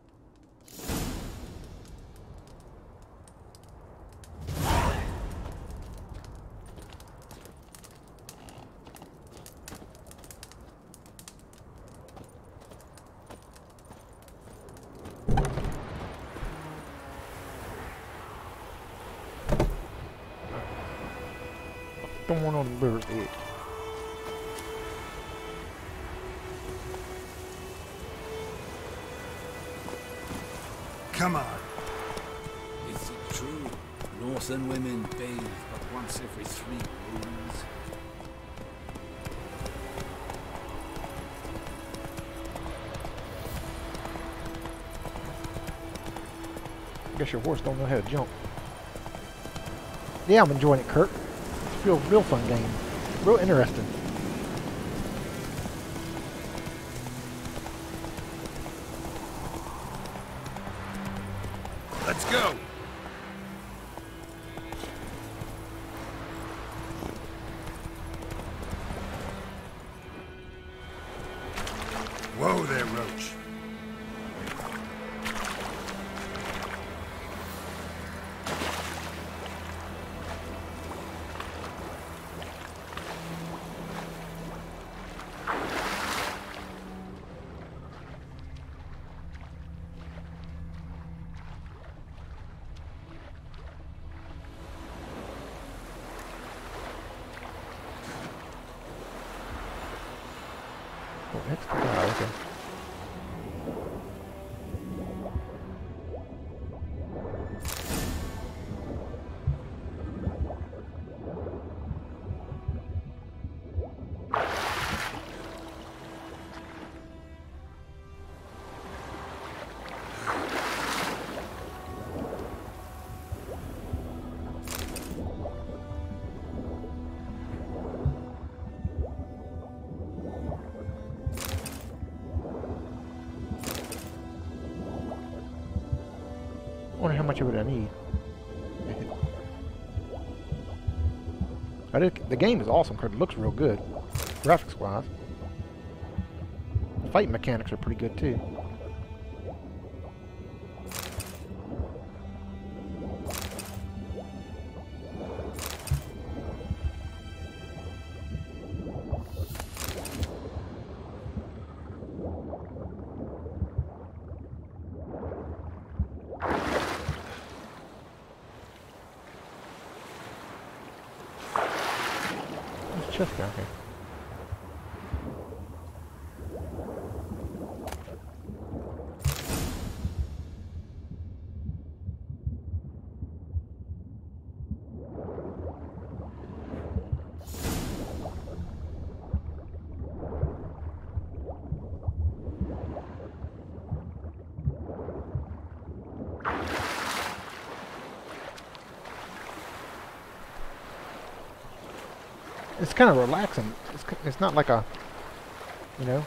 Speaker 2: Thorn on the river's edge.
Speaker 18: Come on.
Speaker 5: Is it true?
Speaker 4: Northern women bathe but once every 3 moons.
Speaker 2: I guess your horse don't know how to jump. Yeah, I'm enjoying it, Kurt. It's a real fun game. Real interesting.
Speaker 18: Let's go! Whoa there, Roach.
Speaker 2: Oh, next guy, okay. I wonder how much of it I need. The game is awesome because it looks real good, graphics wise. The fight mechanics are pretty good too. Chest down here. It's kind of relaxing. It's not like a, you know,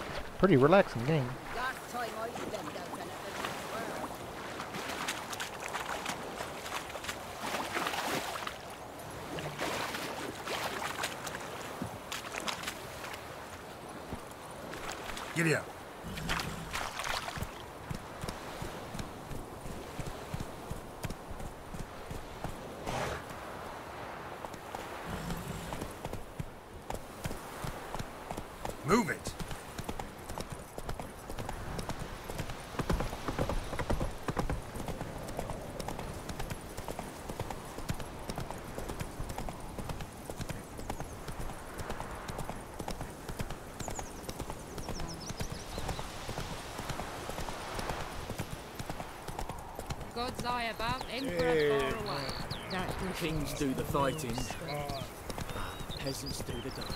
Speaker 2: it's a pretty relaxing game.
Speaker 18: Giddy up. Move it.
Speaker 9: God's eye above, Emperor far away.
Speaker 4: Kings do the fighting, peasants do the dying.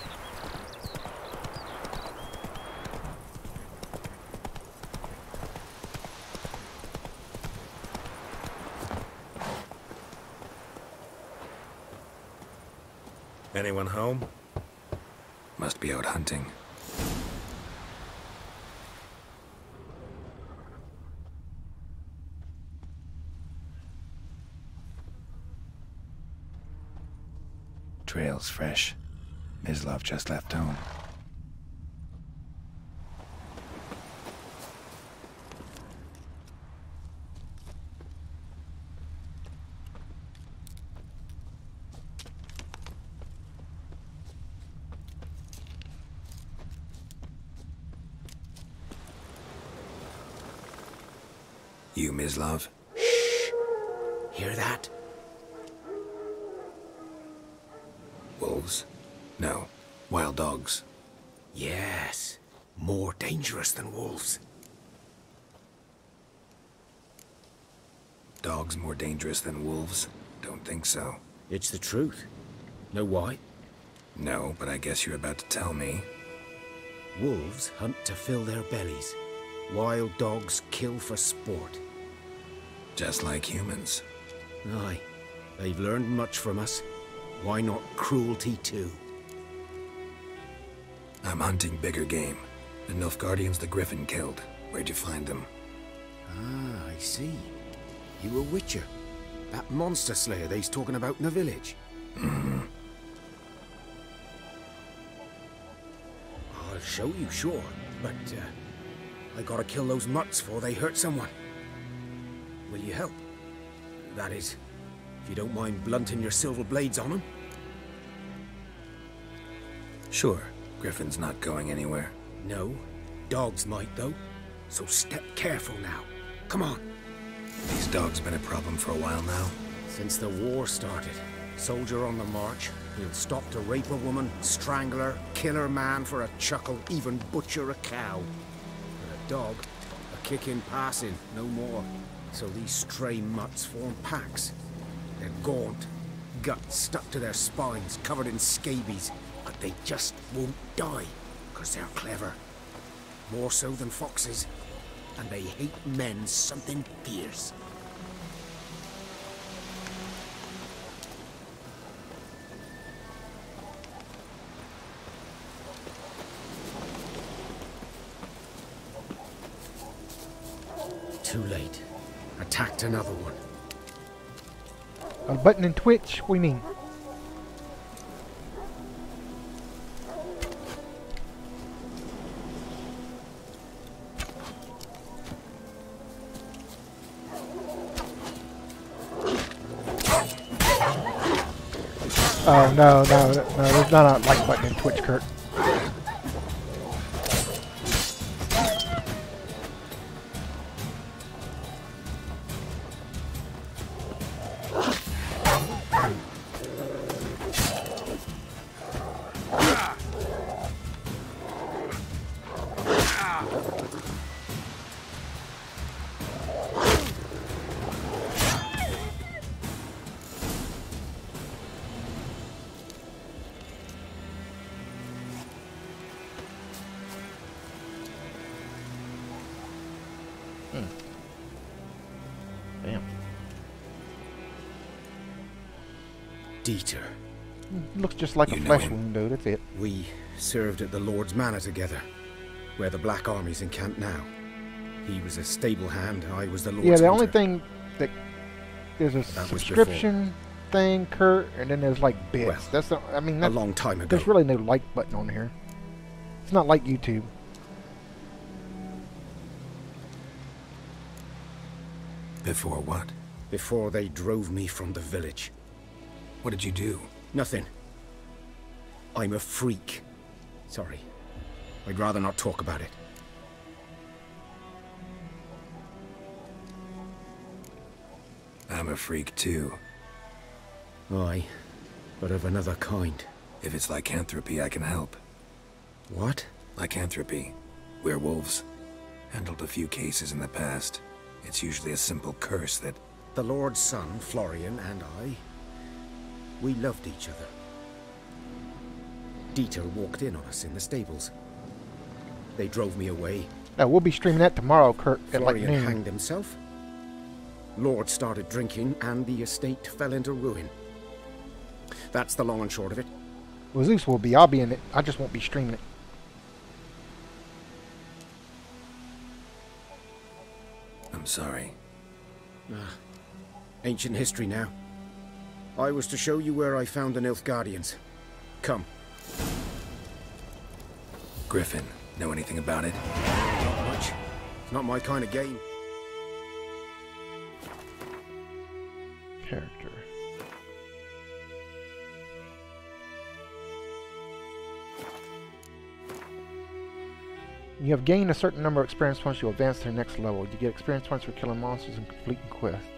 Speaker 3: Anyone home? Must be out hunting. Trail's fresh. Mislov just left home. You, Mislov?
Speaker 15: Shh! Hear that?
Speaker 3: Wolves? No. Wild dogs.
Speaker 15: Yes. More dangerous than wolves.
Speaker 3: dogs more dangerous than wolves? Don't think so.
Speaker 18: It's the truth. Know why?
Speaker 3: No, but I guess you're about to tell me.
Speaker 18: Wolves hunt to fill their bellies. Wild dogs kill for sport.
Speaker 3: Just like humans.
Speaker 18: Aye. They've learned much from us. Why not cruelty too?
Speaker 3: I'm hunting bigger game. The Nilfgaardians the Griffin killed. Where'd you find them?
Speaker 18: Ah, I see. You a witcher. That monster slayer they's talking about in the village.
Speaker 3: Mm-hmm.
Speaker 18: I'll show you, sure. But, I gotta kill those mutts before they hurt someone. Will you help? That is, if you don't mind blunting your silver blades on them.
Speaker 3: Sure. Griffin's not going anywhere.
Speaker 18: No. Dogs might, though. So step careful now. Come on.
Speaker 3: These dogs been a problem for a while now?
Speaker 18: Since the war started. Soldier on the march. He'll stop to rape a woman, strangle her, kill her man for a chuckle, even butcher a cow. But a dog, a kick in passing, no more. So these stray mutts form packs. They're gaunt, guts stuck to their spines, covered in scabies. But they just won't die, 'cause they're clever. More so than foxes. And they hate men something fierce. Too late. Attacked another one.
Speaker 2: A button in Twitch? What do you mean? Oh, no, there's not a like button in Twitch, Kurt. Damn.
Speaker 18: Dieter.
Speaker 2: Looks just like a flesh wound, though. That's it.
Speaker 18: We served at the Lord's Manor together, where the Black Army's encamped now. He was a stable hand, I was the Lord's
Speaker 2: Yeah, the
Speaker 18: hunter.
Speaker 2: only thing that there's a subscription thing, Kurt, and then there's like bits.
Speaker 18: Well,
Speaker 2: that's the, I mean,
Speaker 18: a long time ago.
Speaker 2: There's really no like button on here. It's not like YouTube.
Speaker 3: Before what?
Speaker 18: Before they drove me from the village.
Speaker 3: What did you do?
Speaker 18: Nothing. I'm a freak. Sorry. I'd rather not talk about it.
Speaker 3: I'm a freak too.
Speaker 18: Aye, but of another kind.
Speaker 3: If it's lycanthropy, I can help.
Speaker 18: What?
Speaker 3: Lycanthropy. Werewolves. Handled a few cases in the past. It's usually a simple curse that...
Speaker 18: The Lord's son, Florian, and I, we loved each other. Dieter walked in on us in the stables. They drove me away.
Speaker 2: Now, we'll be streaming that tomorrow, Kurt, at like
Speaker 18: Florian
Speaker 2: noon.
Speaker 18: hanged himself. Lord started drinking, and the estate fell into ruin. That's the long and short of it.
Speaker 2: Well, Zeus will be. I'll be in it. I just won't be streaming it.
Speaker 3: I'm sorry.
Speaker 18: Ancient history now. I was to show you where I found the Nilfgaardians. Come.
Speaker 3: Griffin, know anything about it?
Speaker 18: Not much. It's not my kind of game.
Speaker 2: Character. You have gained a certain number of experience points. You advance to the next level. You get experience points for killing monsters and completing quests.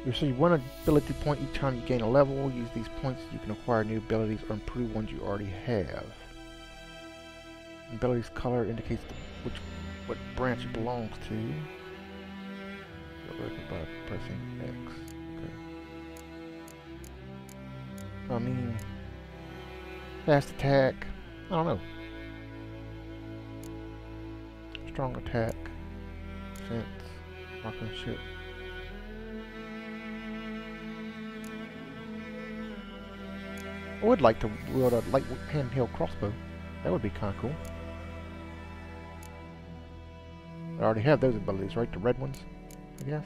Speaker 2: You receive one ability point each time you gain a level. Use these points so you can acquire new abilities or improve ones you already have. Abilities color indicates what branch it belongs to. weapon by pressing X. Okay. I mean, fast attack. I don't know. Strong attack. Defense. Marksmanship. I would like to wield a light handheld crossbow. That would be kind of cool. I already have those abilities, right? The red ones, I guess.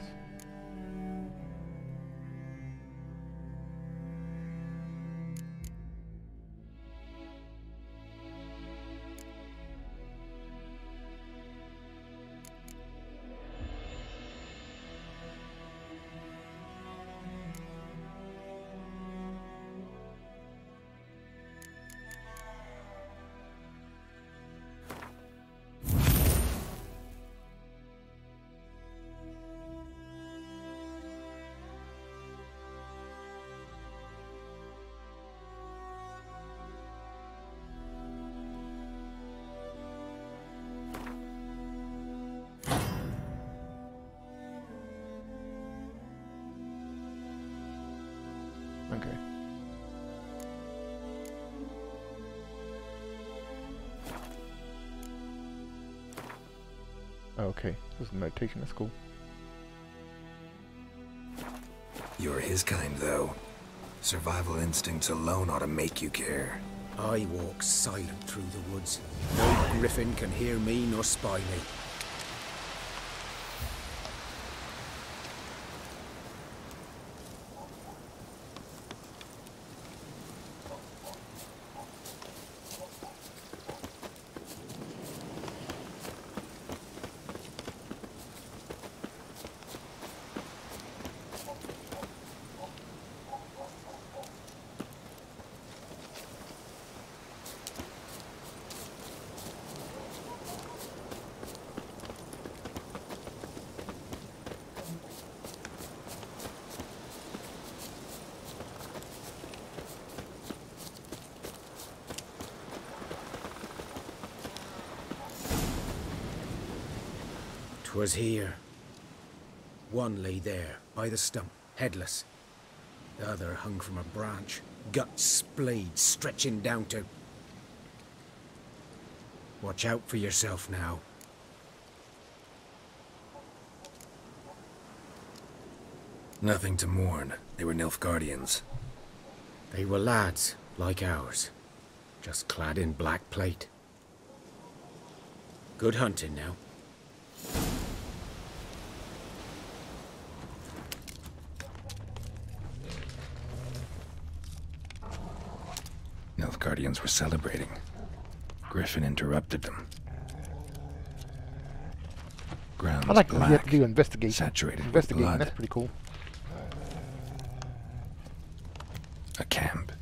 Speaker 2: Okay. Okay, this is meditation, that's cool.
Speaker 3: You're his kind, though. Survival instincts alone ought to make you care.
Speaker 18: I walk silent through the woods. No griffin can hear me nor spy me. Was here. One lay there, by the stump, headless. The other hung from a branch, guts splayed, stretching down to... Watch out for yourself now.
Speaker 3: Nothing to mourn. They were Nilfgaardians.
Speaker 18: They were lads, like ours, just clad in black plate. Good hunting now.
Speaker 3: Nilfgaardians were celebrating. Griffin interrupted them. Ground
Speaker 2: I like
Speaker 3: black,
Speaker 2: you have to do investigation.
Speaker 3: Saturated
Speaker 2: Investigating,
Speaker 3: with blood.
Speaker 2: that's pretty cool.
Speaker 3: A camp.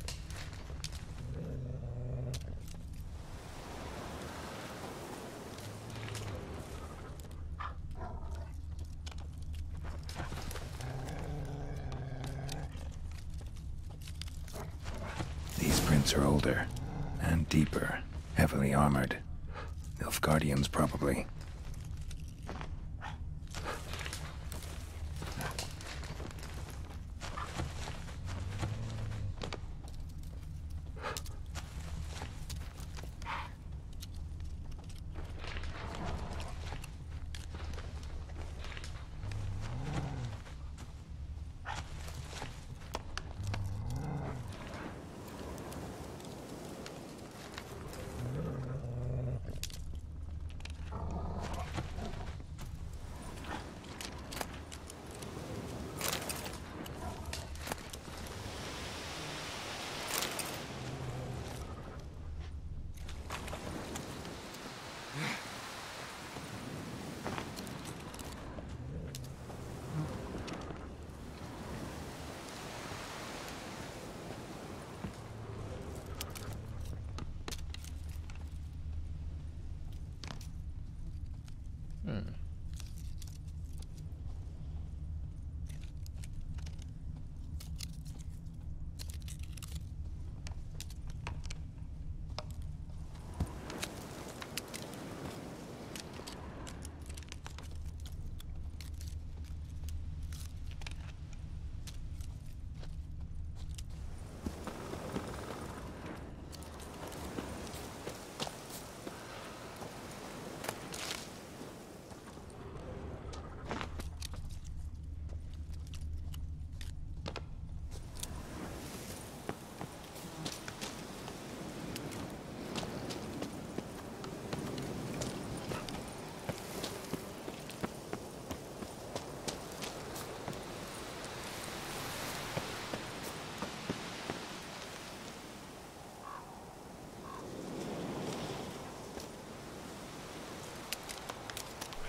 Speaker 3: These prints are older and deeper, heavily armored. Nilfgaardians, probably.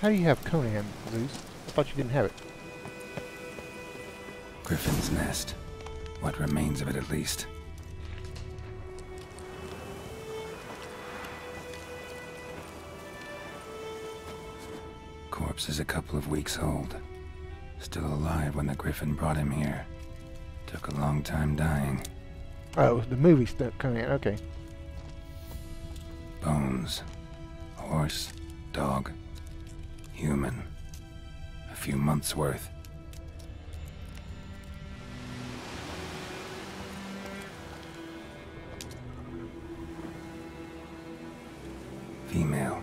Speaker 2: How do you have Conan, Zeus? I thought you didn't have it.
Speaker 3: Griffin's nest. What remains of it, at least. Corpse is a couple of weeks old. Still alive when the Griffin brought him here. Took a long time dying.
Speaker 2: Oh, the movie stuff Conan, okay.
Speaker 3: Bones. Horse. Dog. Human. A few months' worth. Female.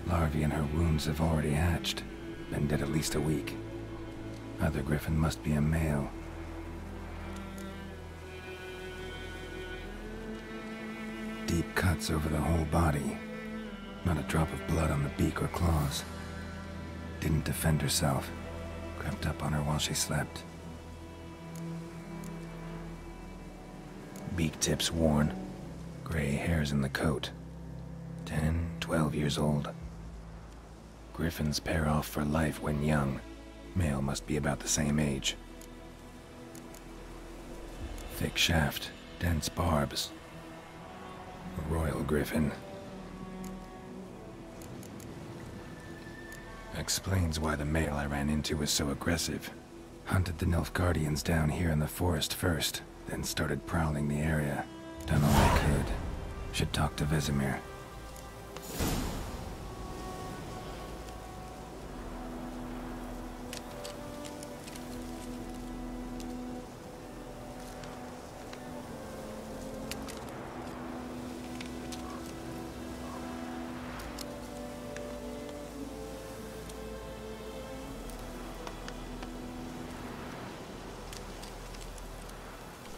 Speaker 3: Larvae in her wounds have already hatched. Been dead at least a week. Other Griffin must be a male. Deep cuts over the whole body. Not a drop of blood on the beak or claws. Didn't defend herself. Crept up on her while she slept. Beak tips worn. Gray hairs in the coat. 10, 12 years old. Griffins pair off for life when young. Male must be about the same age. Thick shaft, dense barbs. A royal griffin. Explains why the male I ran into was so aggressive. Hunted the Nilfgaardians down here in the forest first, then started prowling the area. Done all I could. Should talk to Vesemir.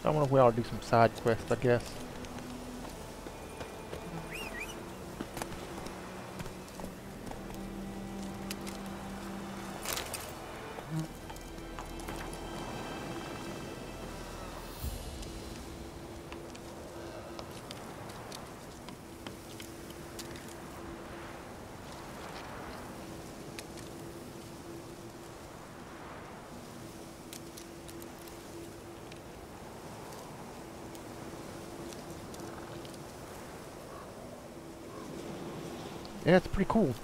Speaker 2: I wonder if we ought to do some side quests, I guess. Yeah, it's pretty cool.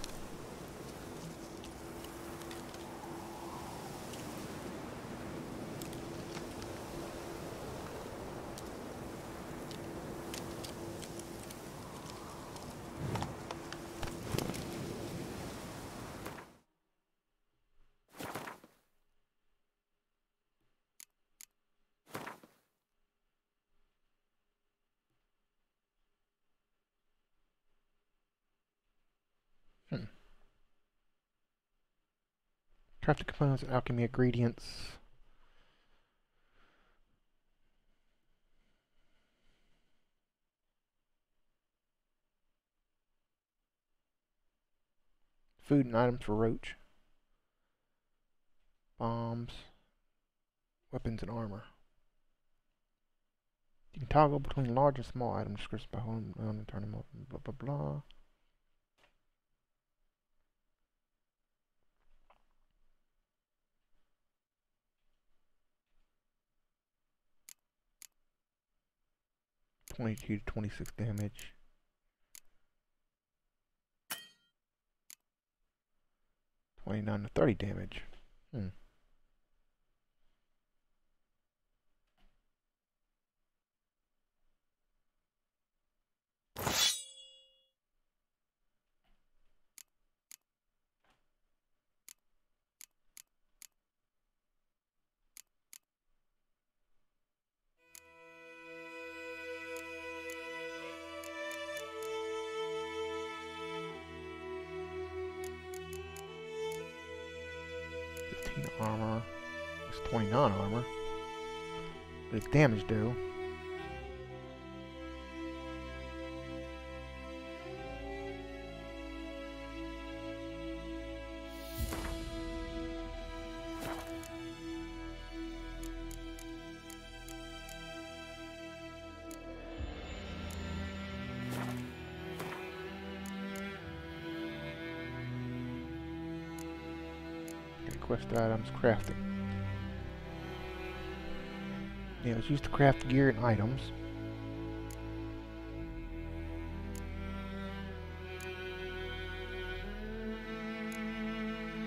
Speaker 2: Crafted components and alchemy ingredients. Food and items for Roach. Bombs. Weapons and armor. You can toggle between large and small items descriptions by holding down and turn them up. Blah blah blah. $22 to 26 damage. $29 to 30 damage. Armor. It's 29 armor. But it's damage due. quest items, crafting. Yeah, it's used to craft gear and items.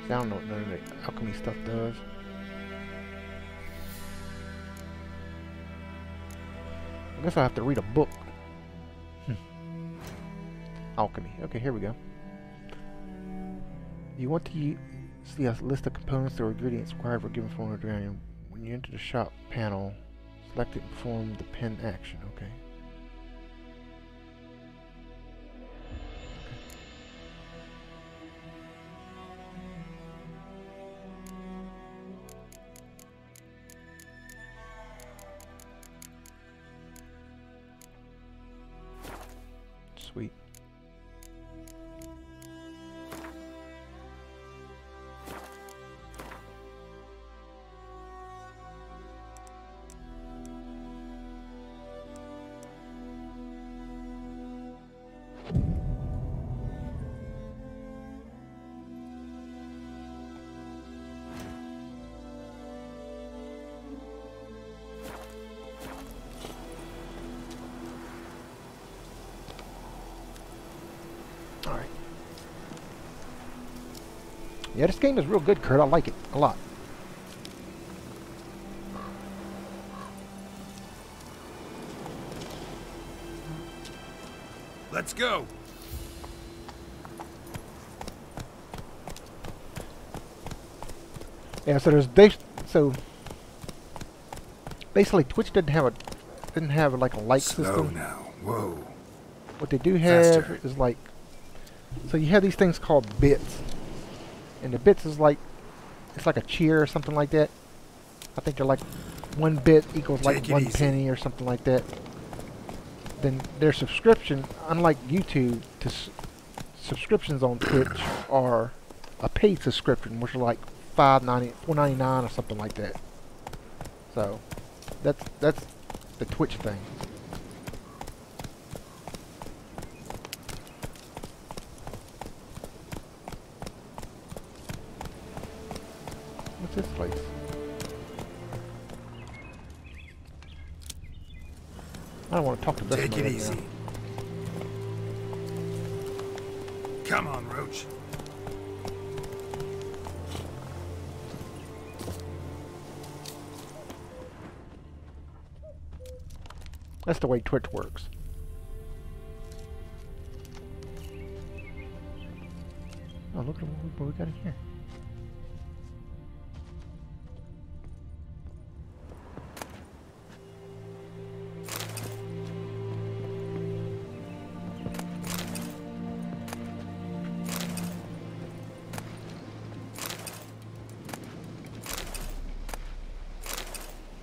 Speaker 2: I don't know what none of the alchemy stuff does. I guess I'll have to read a book. Alchemy. Okay, here we go. You want to see a list of components or ingredients required for a given form of uranium. When you enter the shop panel, select it and perform the pen action. Okay. Sweet. Alright. Yeah, this game is real good, Kurt. I like it a lot.
Speaker 18: Let's go.
Speaker 2: Yeah, so there's basically Twitch didn't have like a like
Speaker 3: Slow
Speaker 2: system.
Speaker 3: now. Whoa.
Speaker 2: What they do have
Speaker 3: Faster.
Speaker 2: is like, so you have these things called bits, and the bits is like, it's like a cheer or something like that. I think they're like 1 bit equals like 1 penny or something like that. Then their subscription, unlike YouTube, subscriptions on Twitch are a paid subscription, which are like $4.99 or something like that. So that's the Twitch thing. What's this place? I don't want to talk to this.
Speaker 3: Take it
Speaker 2: right
Speaker 3: easy.
Speaker 2: now.
Speaker 18: Come on, Roach.
Speaker 2: That's the way Twitch works. Oh, look at what we got in here.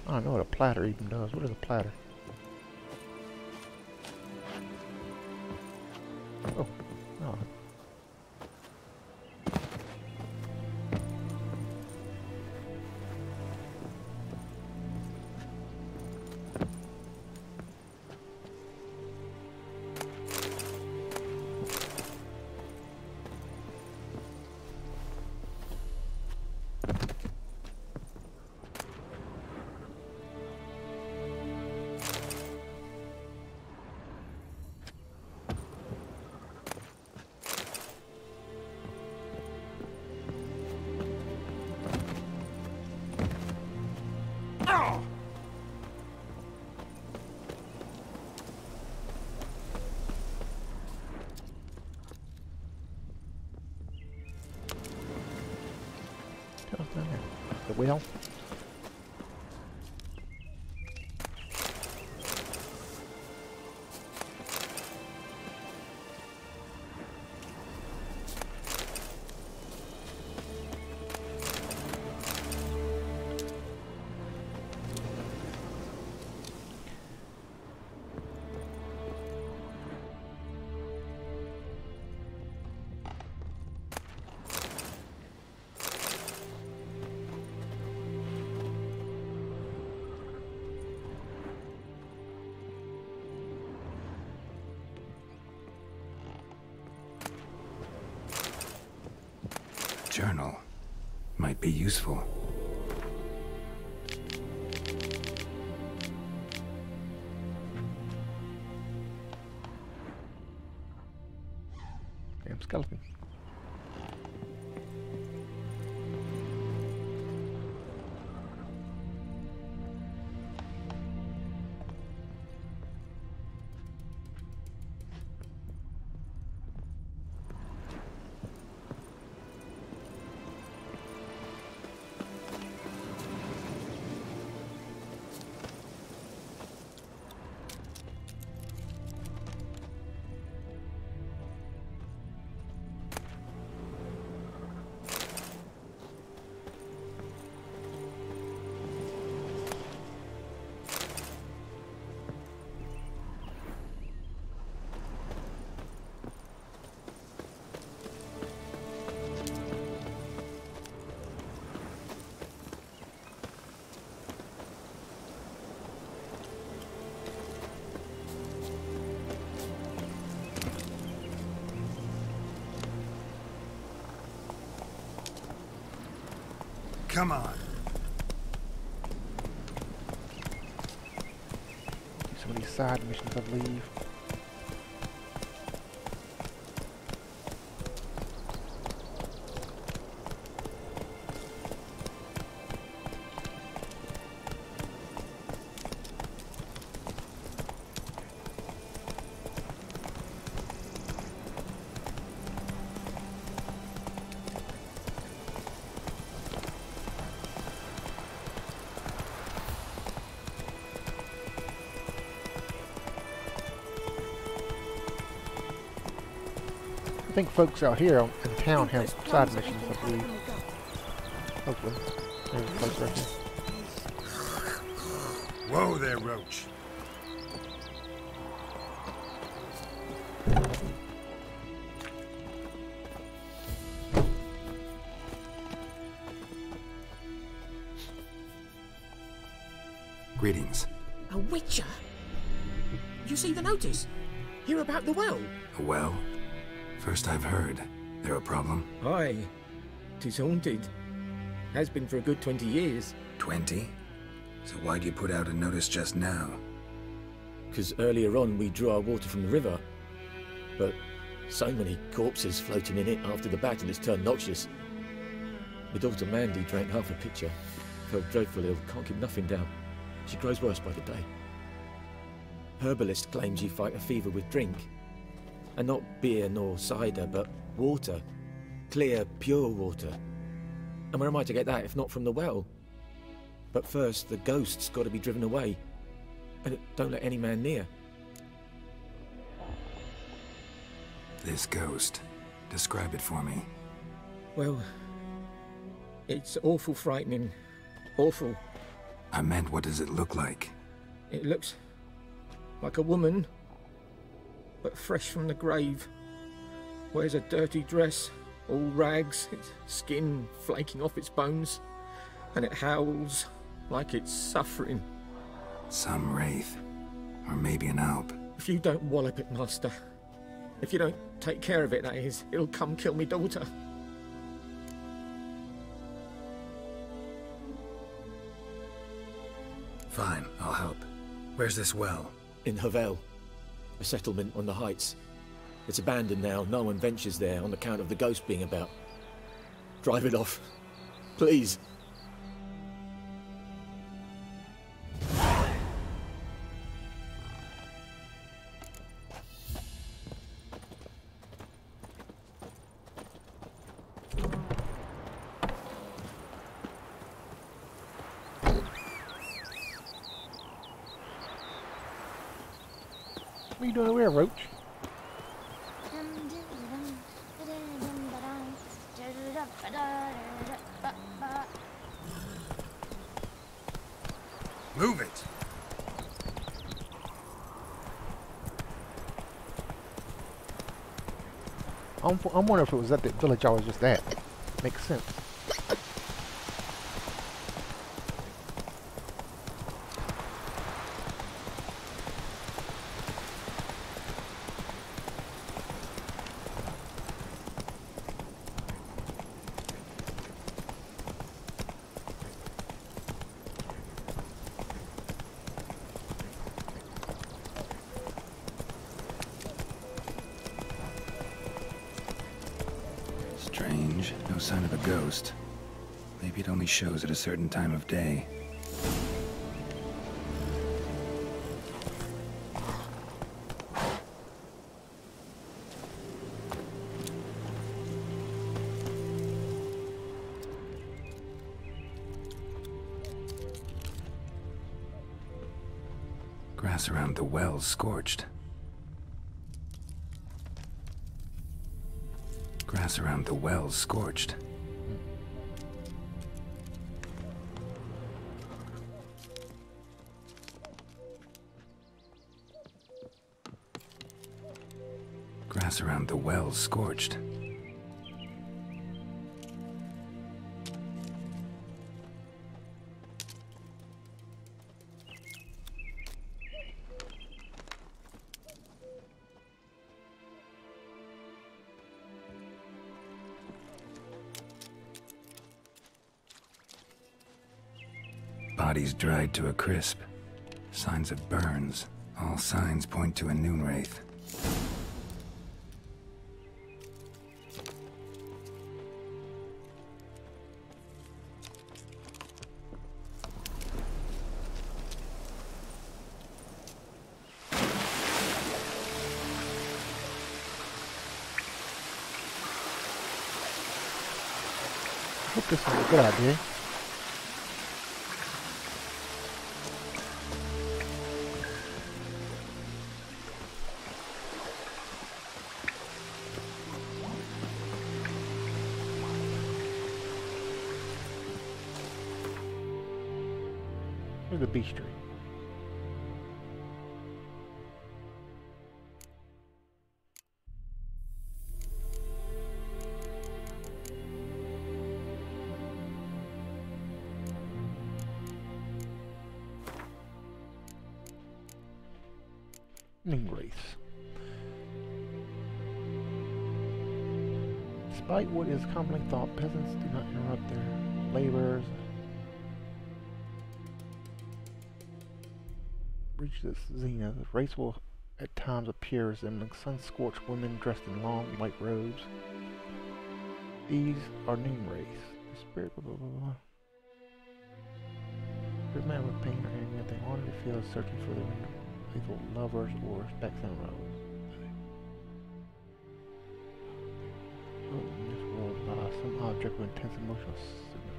Speaker 2: I don't know what a platter even does. What is a platter? Oh. Oh. The wheel.
Speaker 3: Journal. Might be useful.
Speaker 2: Damn skeleton.
Speaker 5: Come on.
Speaker 2: Some of these side missions, I believe. I think folks out here in town have side missions, I believe. Hopefully. There's a place right here.
Speaker 5: Whoa there, Roach.
Speaker 3: Greetings.
Speaker 8: A witcher? You see the notice? Hear about the well?
Speaker 3: A well? First I've heard. There a problem?
Speaker 8: Aye. 'Tis haunted. Has been for a good 20 years.
Speaker 3: 20? So why'd you put out a notice just now?
Speaker 13: 'Cause earlier on we drew our water from the river. But so many corpses floating in it after the battle it's turned noxious. My daughter Mandy drank half a pitcher. Felt dreadful ill, can't keep nothing down. She grows worse by the day. Herbalist claims you fight a fever with drink. And not beer nor cider, but water. Clear, pure water. And where am I to get that if not from the well? But first, the ghost's got to be driven away. And don't let any man near.
Speaker 3: This ghost. Describe it for me.
Speaker 8: Well, it's awful frightening. Awful.
Speaker 3: I meant, what does it look like?
Speaker 8: It looks like a woman, but fresh from the grave. Wears a dirty dress, all rags, its skin flaking off its bones, and it howls like it's suffering.
Speaker 3: Some wraith. Or maybe an alp.
Speaker 8: If you don't wallop it, Master, if you don't take care of it, that is, it'll come kill me daughter.
Speaker 3: Fine, I'll help. Where's this well?
Speaker 13: In Havel, a settlement on the heights. It's abandoned now, no one ventures there on account of the ghost being about. Drive it off, please.
Speaker 2: What are you doing over here, Roach?
Speaker 5: Move it!
Speaker 2: I'm wondering if it was at the village I was just at. Makes sense.
Speaker 3: sign of a ghost. Maybe it only shows at a certain time of day. Grass around the well's scorched. Grass around the well's scorched. Grass around the well's scorched. Bodies dried to a crisp. Signs of burns. All signs point to a noon wraith.
Speaker 2: I hope this is a good idea. Here's the beach tree. Race. Despite what is commonly thought, peasants do not interrupt their labors. Reach this zenith. The race will at times appear resembling sun-scorched women dressed in long white robes. These are noon race. The spirit blah blah blah. There's a man with pain or anything on the field searching for their faithful lovers or specks and rose. In this world by some object with intense emotional significance.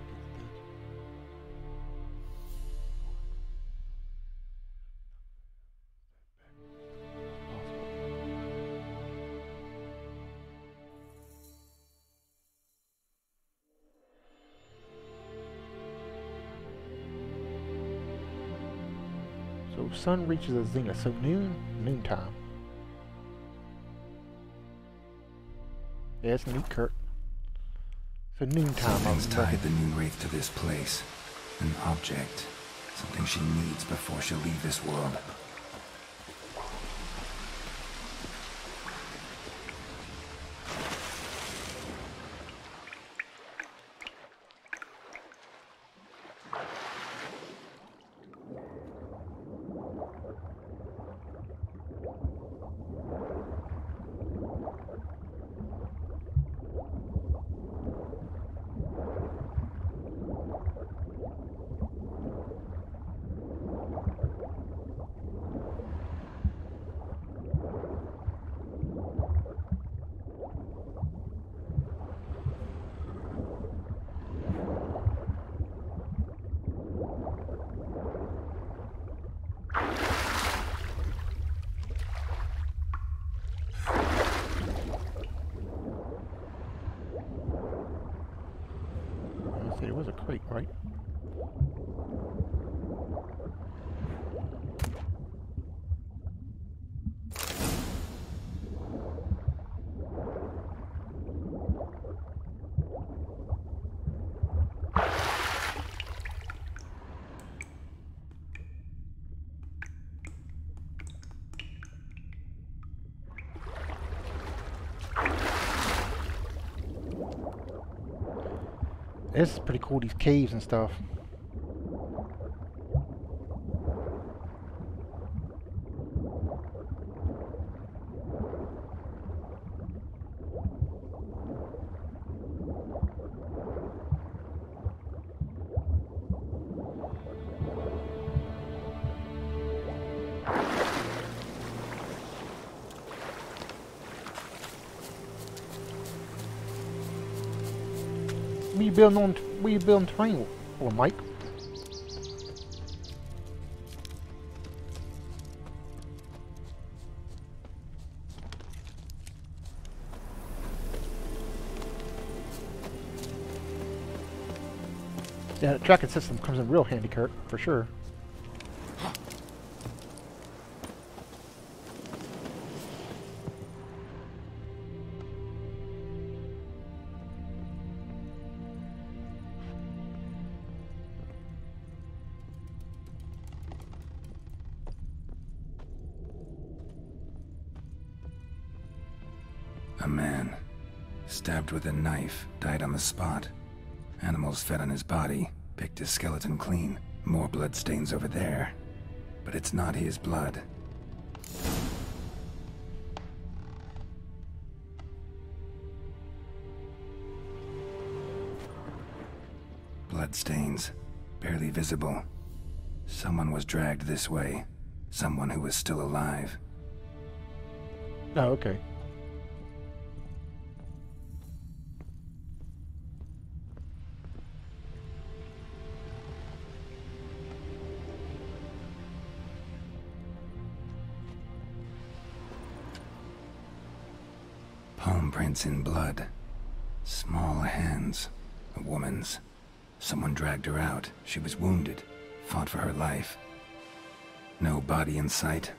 Speaker 2: So sun reaches a zenith, so noontime. Yeah, it's neat, Kurt. So noontime.
Speaker 3: Something's tied the noon wraith to this place. An object. Something she needs before she'll leave this world.
Speaker 2: There was a crate, right? This is pretty cool, these caves and stuff. What are you building terrain for, Mike? Yeah, the tracking system comes in real handy, Kurt, for sure.
Speaker 3: A man, stabbed with a knife, died on the spot. Animals fed on his body, picked his skeleton clean. More blood stains over there. But it's not his blood. Blood stains, barely visible. Someone was dragged this way. Someone who was still alive.
Speaker 2: Oh, okay.
Speaker 3: Palm prints in blood. Small hands. A woman's. Someone dragged her out. She was wounded. Fought for her life. No body in sight,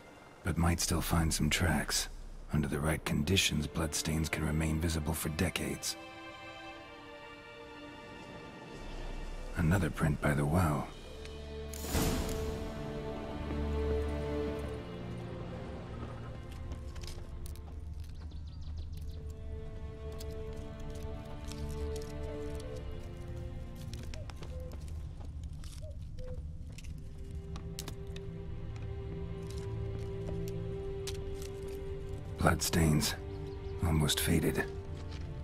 Speaker 3: but might still find some tracks. Under the right conditions, bloodstains can remain visible for decades. Another print by the well. Bloodstains, almost faded,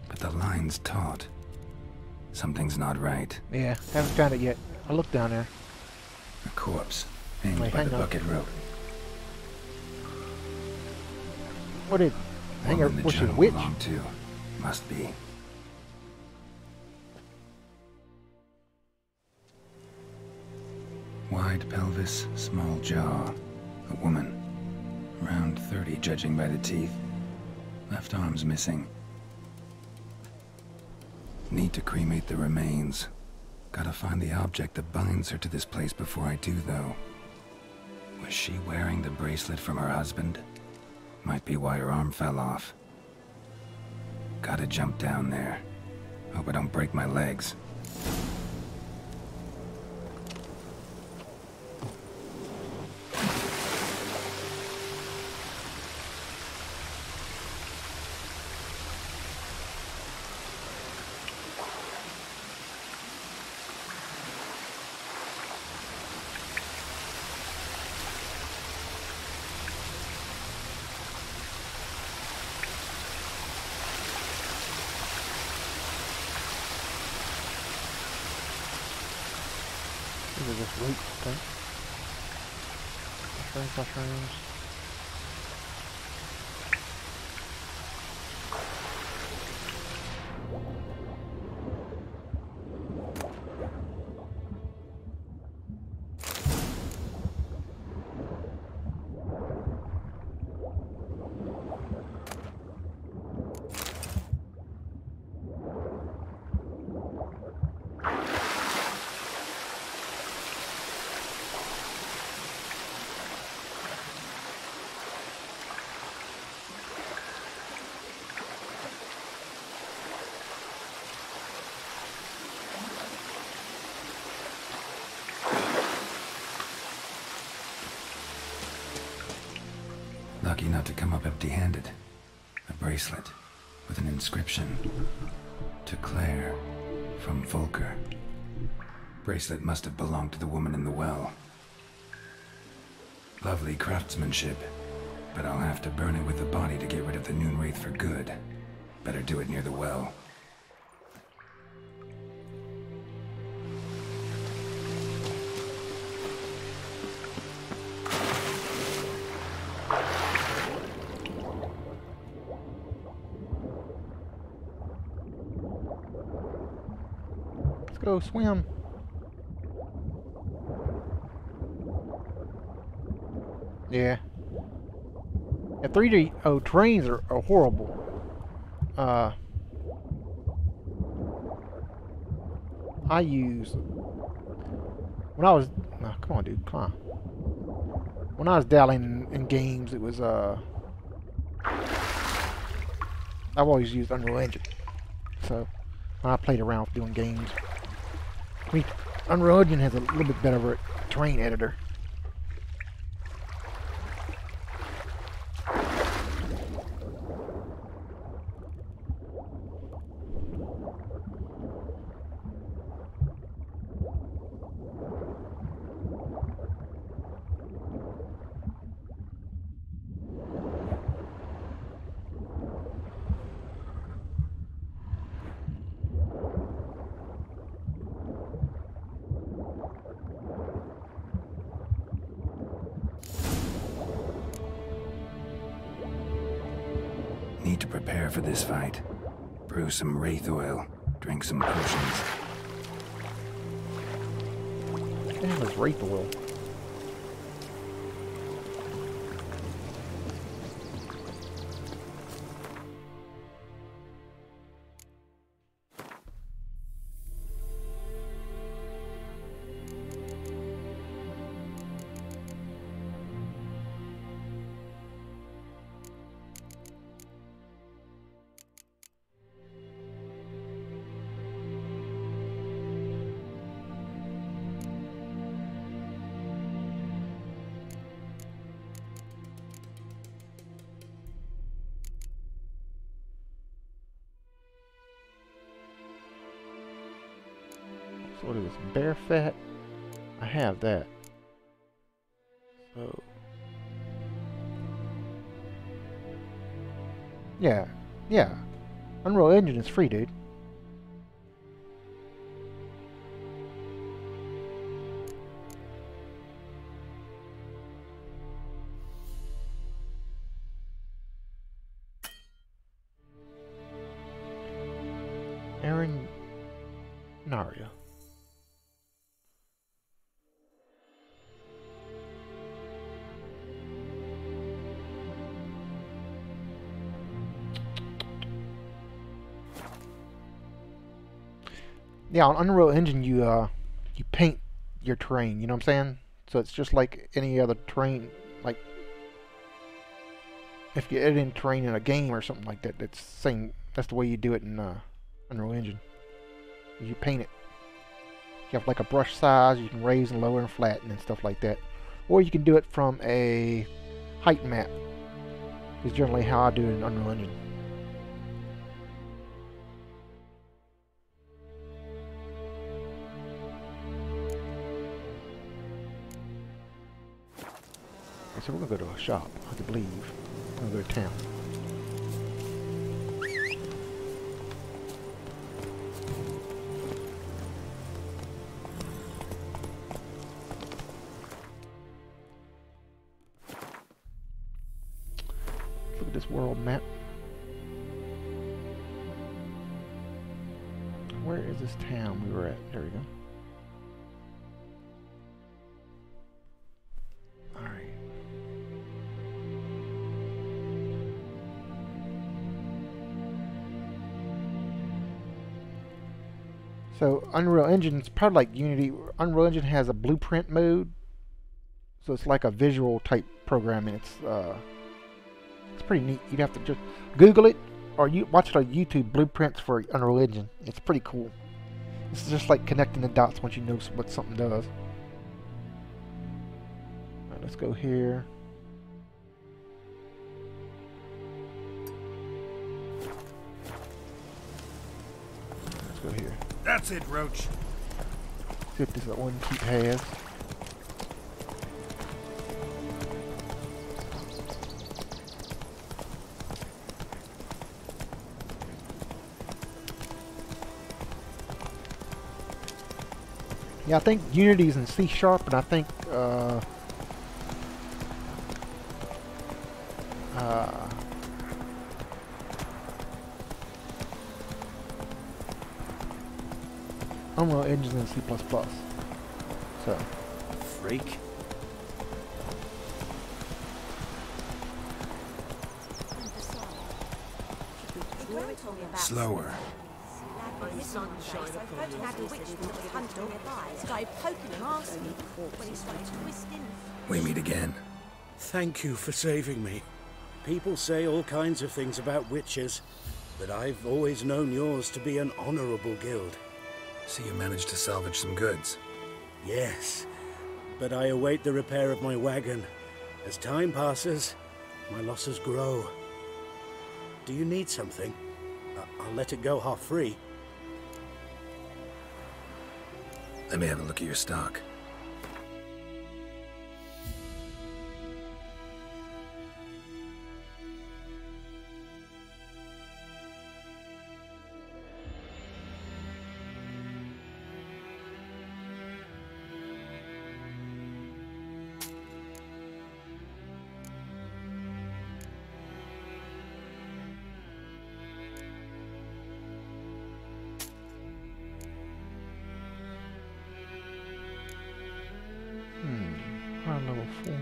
Speaker 3: but the line's taut. Something's not right.
Speaker 2: Yeah, haven't found it yet. I'll look down there.
Speaker 3: A corpse, hanged
Speaker 2: Wait,
Speaker 3: by
Speaker 2: hang
Speaker 3: the
Speaker 2: on.
Speaker 3: bucket rope.
Speaker 2: What did... Hang on,
Speaker 3: Woman the
Speaker 2: was she a
Speaker 3: general
Speaker 2: witch?
Speaker 3: belonged to. Must be. Wide pelvis, small jaw. A woman. Around 30, judging by the teeth. Left arm's missing. Need to cremate the remains. Gotta find the object that binds her to this place before I do, though. Was she wearing the bracelet from her husband? Might be why her arm fell off. Gotta jump down there. Hope I don't break my legs.
Speaker 2: These are just roots, okay. Mushrooms. Lucky not to come up empty-handed. A bracelet with an inscription. To Claire, from Volker. Bracelet must have belonged to the woman in the well. Lovely craftsmanship, but I'll have to burn it with the body to get rid of the Noon Wraith for good. Better do it near the well. go swim. Yeah. Yeah, 3D terrains are horrible. I use when I was come on, dude, come on. When I was dabbling in games, it was I've always used Unreal Engine. So when I played around doing games, I mean, Unreal Engine has a little bit better of a terrain editor.
Speaker 3: Need to prepare for this fight. Brew some wraith oil. Drink some potions.
Speaker 2: What the hell is wraith oil? So what is this? Bear fat? I have that. So yeah. Unreal Engine is free, dude. Aaron Naria. Yeah, on Unreal Engine you paint your terrain, you know what I'm saying? So it's just like any other terrain, like if you edit in terrain in a game or something like that, that's the way you do it in Unreal Engine. You paint it. You have like a brush size, you can raise and lower and flatten and stuff like that. Or you can do it from a height map. Is generally how I do it in Unreal Engine. So we're gonna go to a shop, I believe. We're gonna go to town. Look at this world map. Where is this town we were at? There we go. So Unreal Engine's probably like Unity. Unreal Engine has a blueprint mode, so it's like a visual type programming. It's pretty neat. You'd have to just Google it or watch it on YouTube. Blueprints for Unreal Engine. It's pretty cool. It's just like connecting the dots once you know what something does. All right, let's go here. Let's go here.
Speaker 18: That's it, Roach.
Speaker 2: See if this one keep has. Yeah, I think Unity's in C# and I think Unreal Engines in C++. So.
Speaker 18: Freak.
Speaker 3: Slower. We meet again.
Speaker 7: Thank you for saving me. People say all kinds of things about witches, but I've always known yours to be an honorable guild.
Speaker 3: So you managed to salvage some goods?
Speaker 7: Yes, but I await the repair of my wagon. As time passes, my losses grow. Do you need something? I'll let it go half free.
Speaker 3: Let me have a look at your stock.
Speaker 2: Level 4.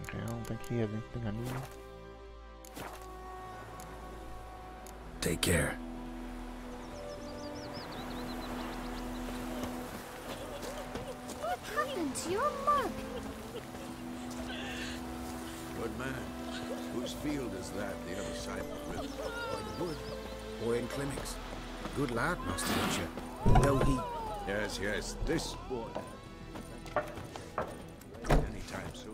Speaker 2: Okay, I don't think he has anything I need.
Speaker 3: Take care.
Speaker 6: What happened to your mug?
Speaker 5: Good man. Whose field is that, the other side of the river?
Speaker 18: By the wood. Boy in clinics. Good lad, Master Witcher. Though he...
Speaker 5: Yes, yes, this boy. Anytime soon.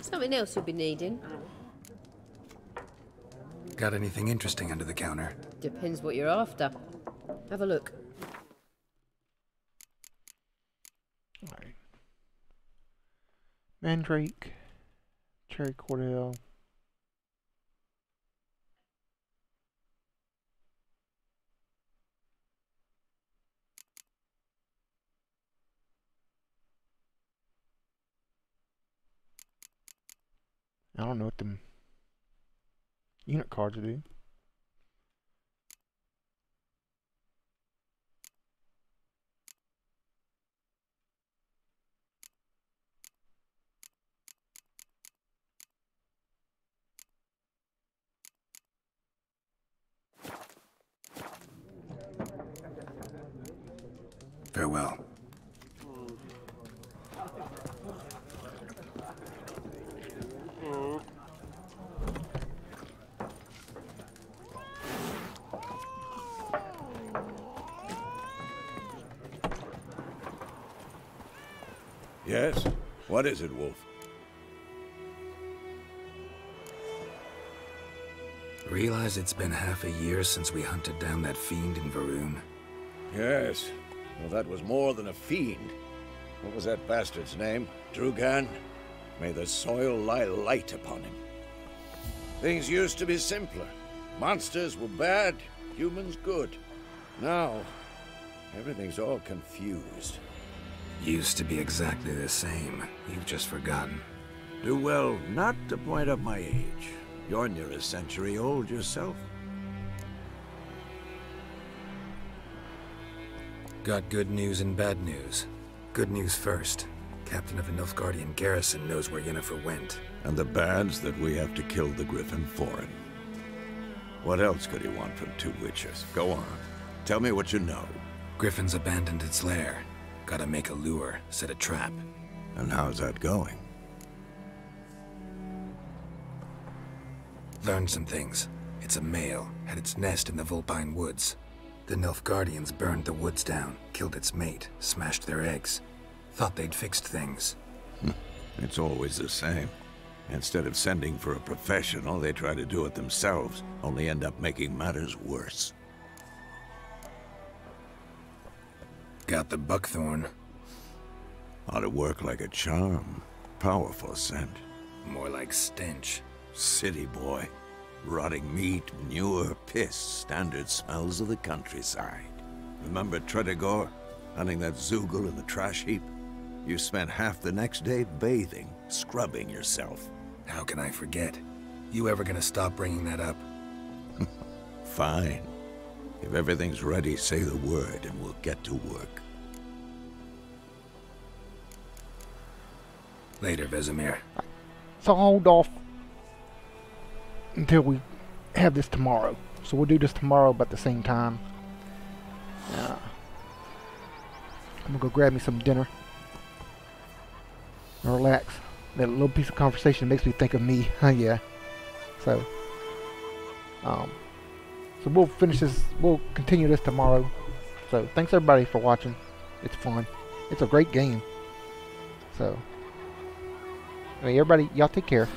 Speaker 11: Something else you'll be needing.
Speaker 3: Got anything interesting under the counter?
Speaker 11: Depends what you're after. Have a look.
Speaker 2: Alright. Mandrake. Cherry Cordell. I don't know what the unit cards do.
Speaker 3: Farewell.
Speaker 5: Yes? What is it, Wolf?
Speaker 3: Realize it's been half a year since we hunted down that fiend in Varun?
Speaker 5: Yes. Well, that was more than a fiend. What was that bastard's name? Drugan? May the soil lie light upon him. Things used to be simpler. Monsters were bad, humans good. Now, everything's all confused.
Speaker 3: Used to be exactly the same. You've just forgotten.
Speaker 5: Do well not to point up my age. You're near a century old yourself.
Speaker 3: Got good news and bad news. Good news first. Captain of a Nilfgaardian garrison knows where Yennefer went.
Speaker 5: And the bad's that we have to kill the Griffin for him. What else could he want from two witches? Go on. Tell me what you know.
Speaker 3: Griffin's abandoned its lair. Gotta make a lure, set a trap.
Speaker 5: And how's that going?
Speaker 3: Learned some things. It's a male, had its nest in the Vulpine Woods. The Nilfgaardians burned the woods down, killed its mate, smashed their eggs. Thought they'd fixed things.
Speaker 5: It's always the same. Instead of sending for a professional, they try to do it themselves, only end up making matters worse.
Speaker 3: Got the buckthorn.
Speaker 5: Ought to work like a charm. Powerful scent.
Speaker 3: More like stench.
Speaker 5: City boy. Rotting meat, manure, piss, standard smells of the countryside. Remember Tredegor? Hunting that Zoogle in the trash heap? You spent half the next day bathing, scrubbing yourself.
Speaker 3: How can I forget? You ever gonna stop bringing that up?
Speaker 5: Fine. If everything's ready, say the word and we'll get to work.
Speaker 3: Later, Vesemir.
Speaker 2: So hold off until we have this tomorrow. So we'll do this tomorrow about the same time. I'm gonna go grab me some dinner and relax. That little piece of conversation makes me think of me. Yeah. So we'll finish this. We'll continue this tomorrow. So thanks everybody for watching. It's fun. It's a great game. So, I mean, everybody, y'all take care.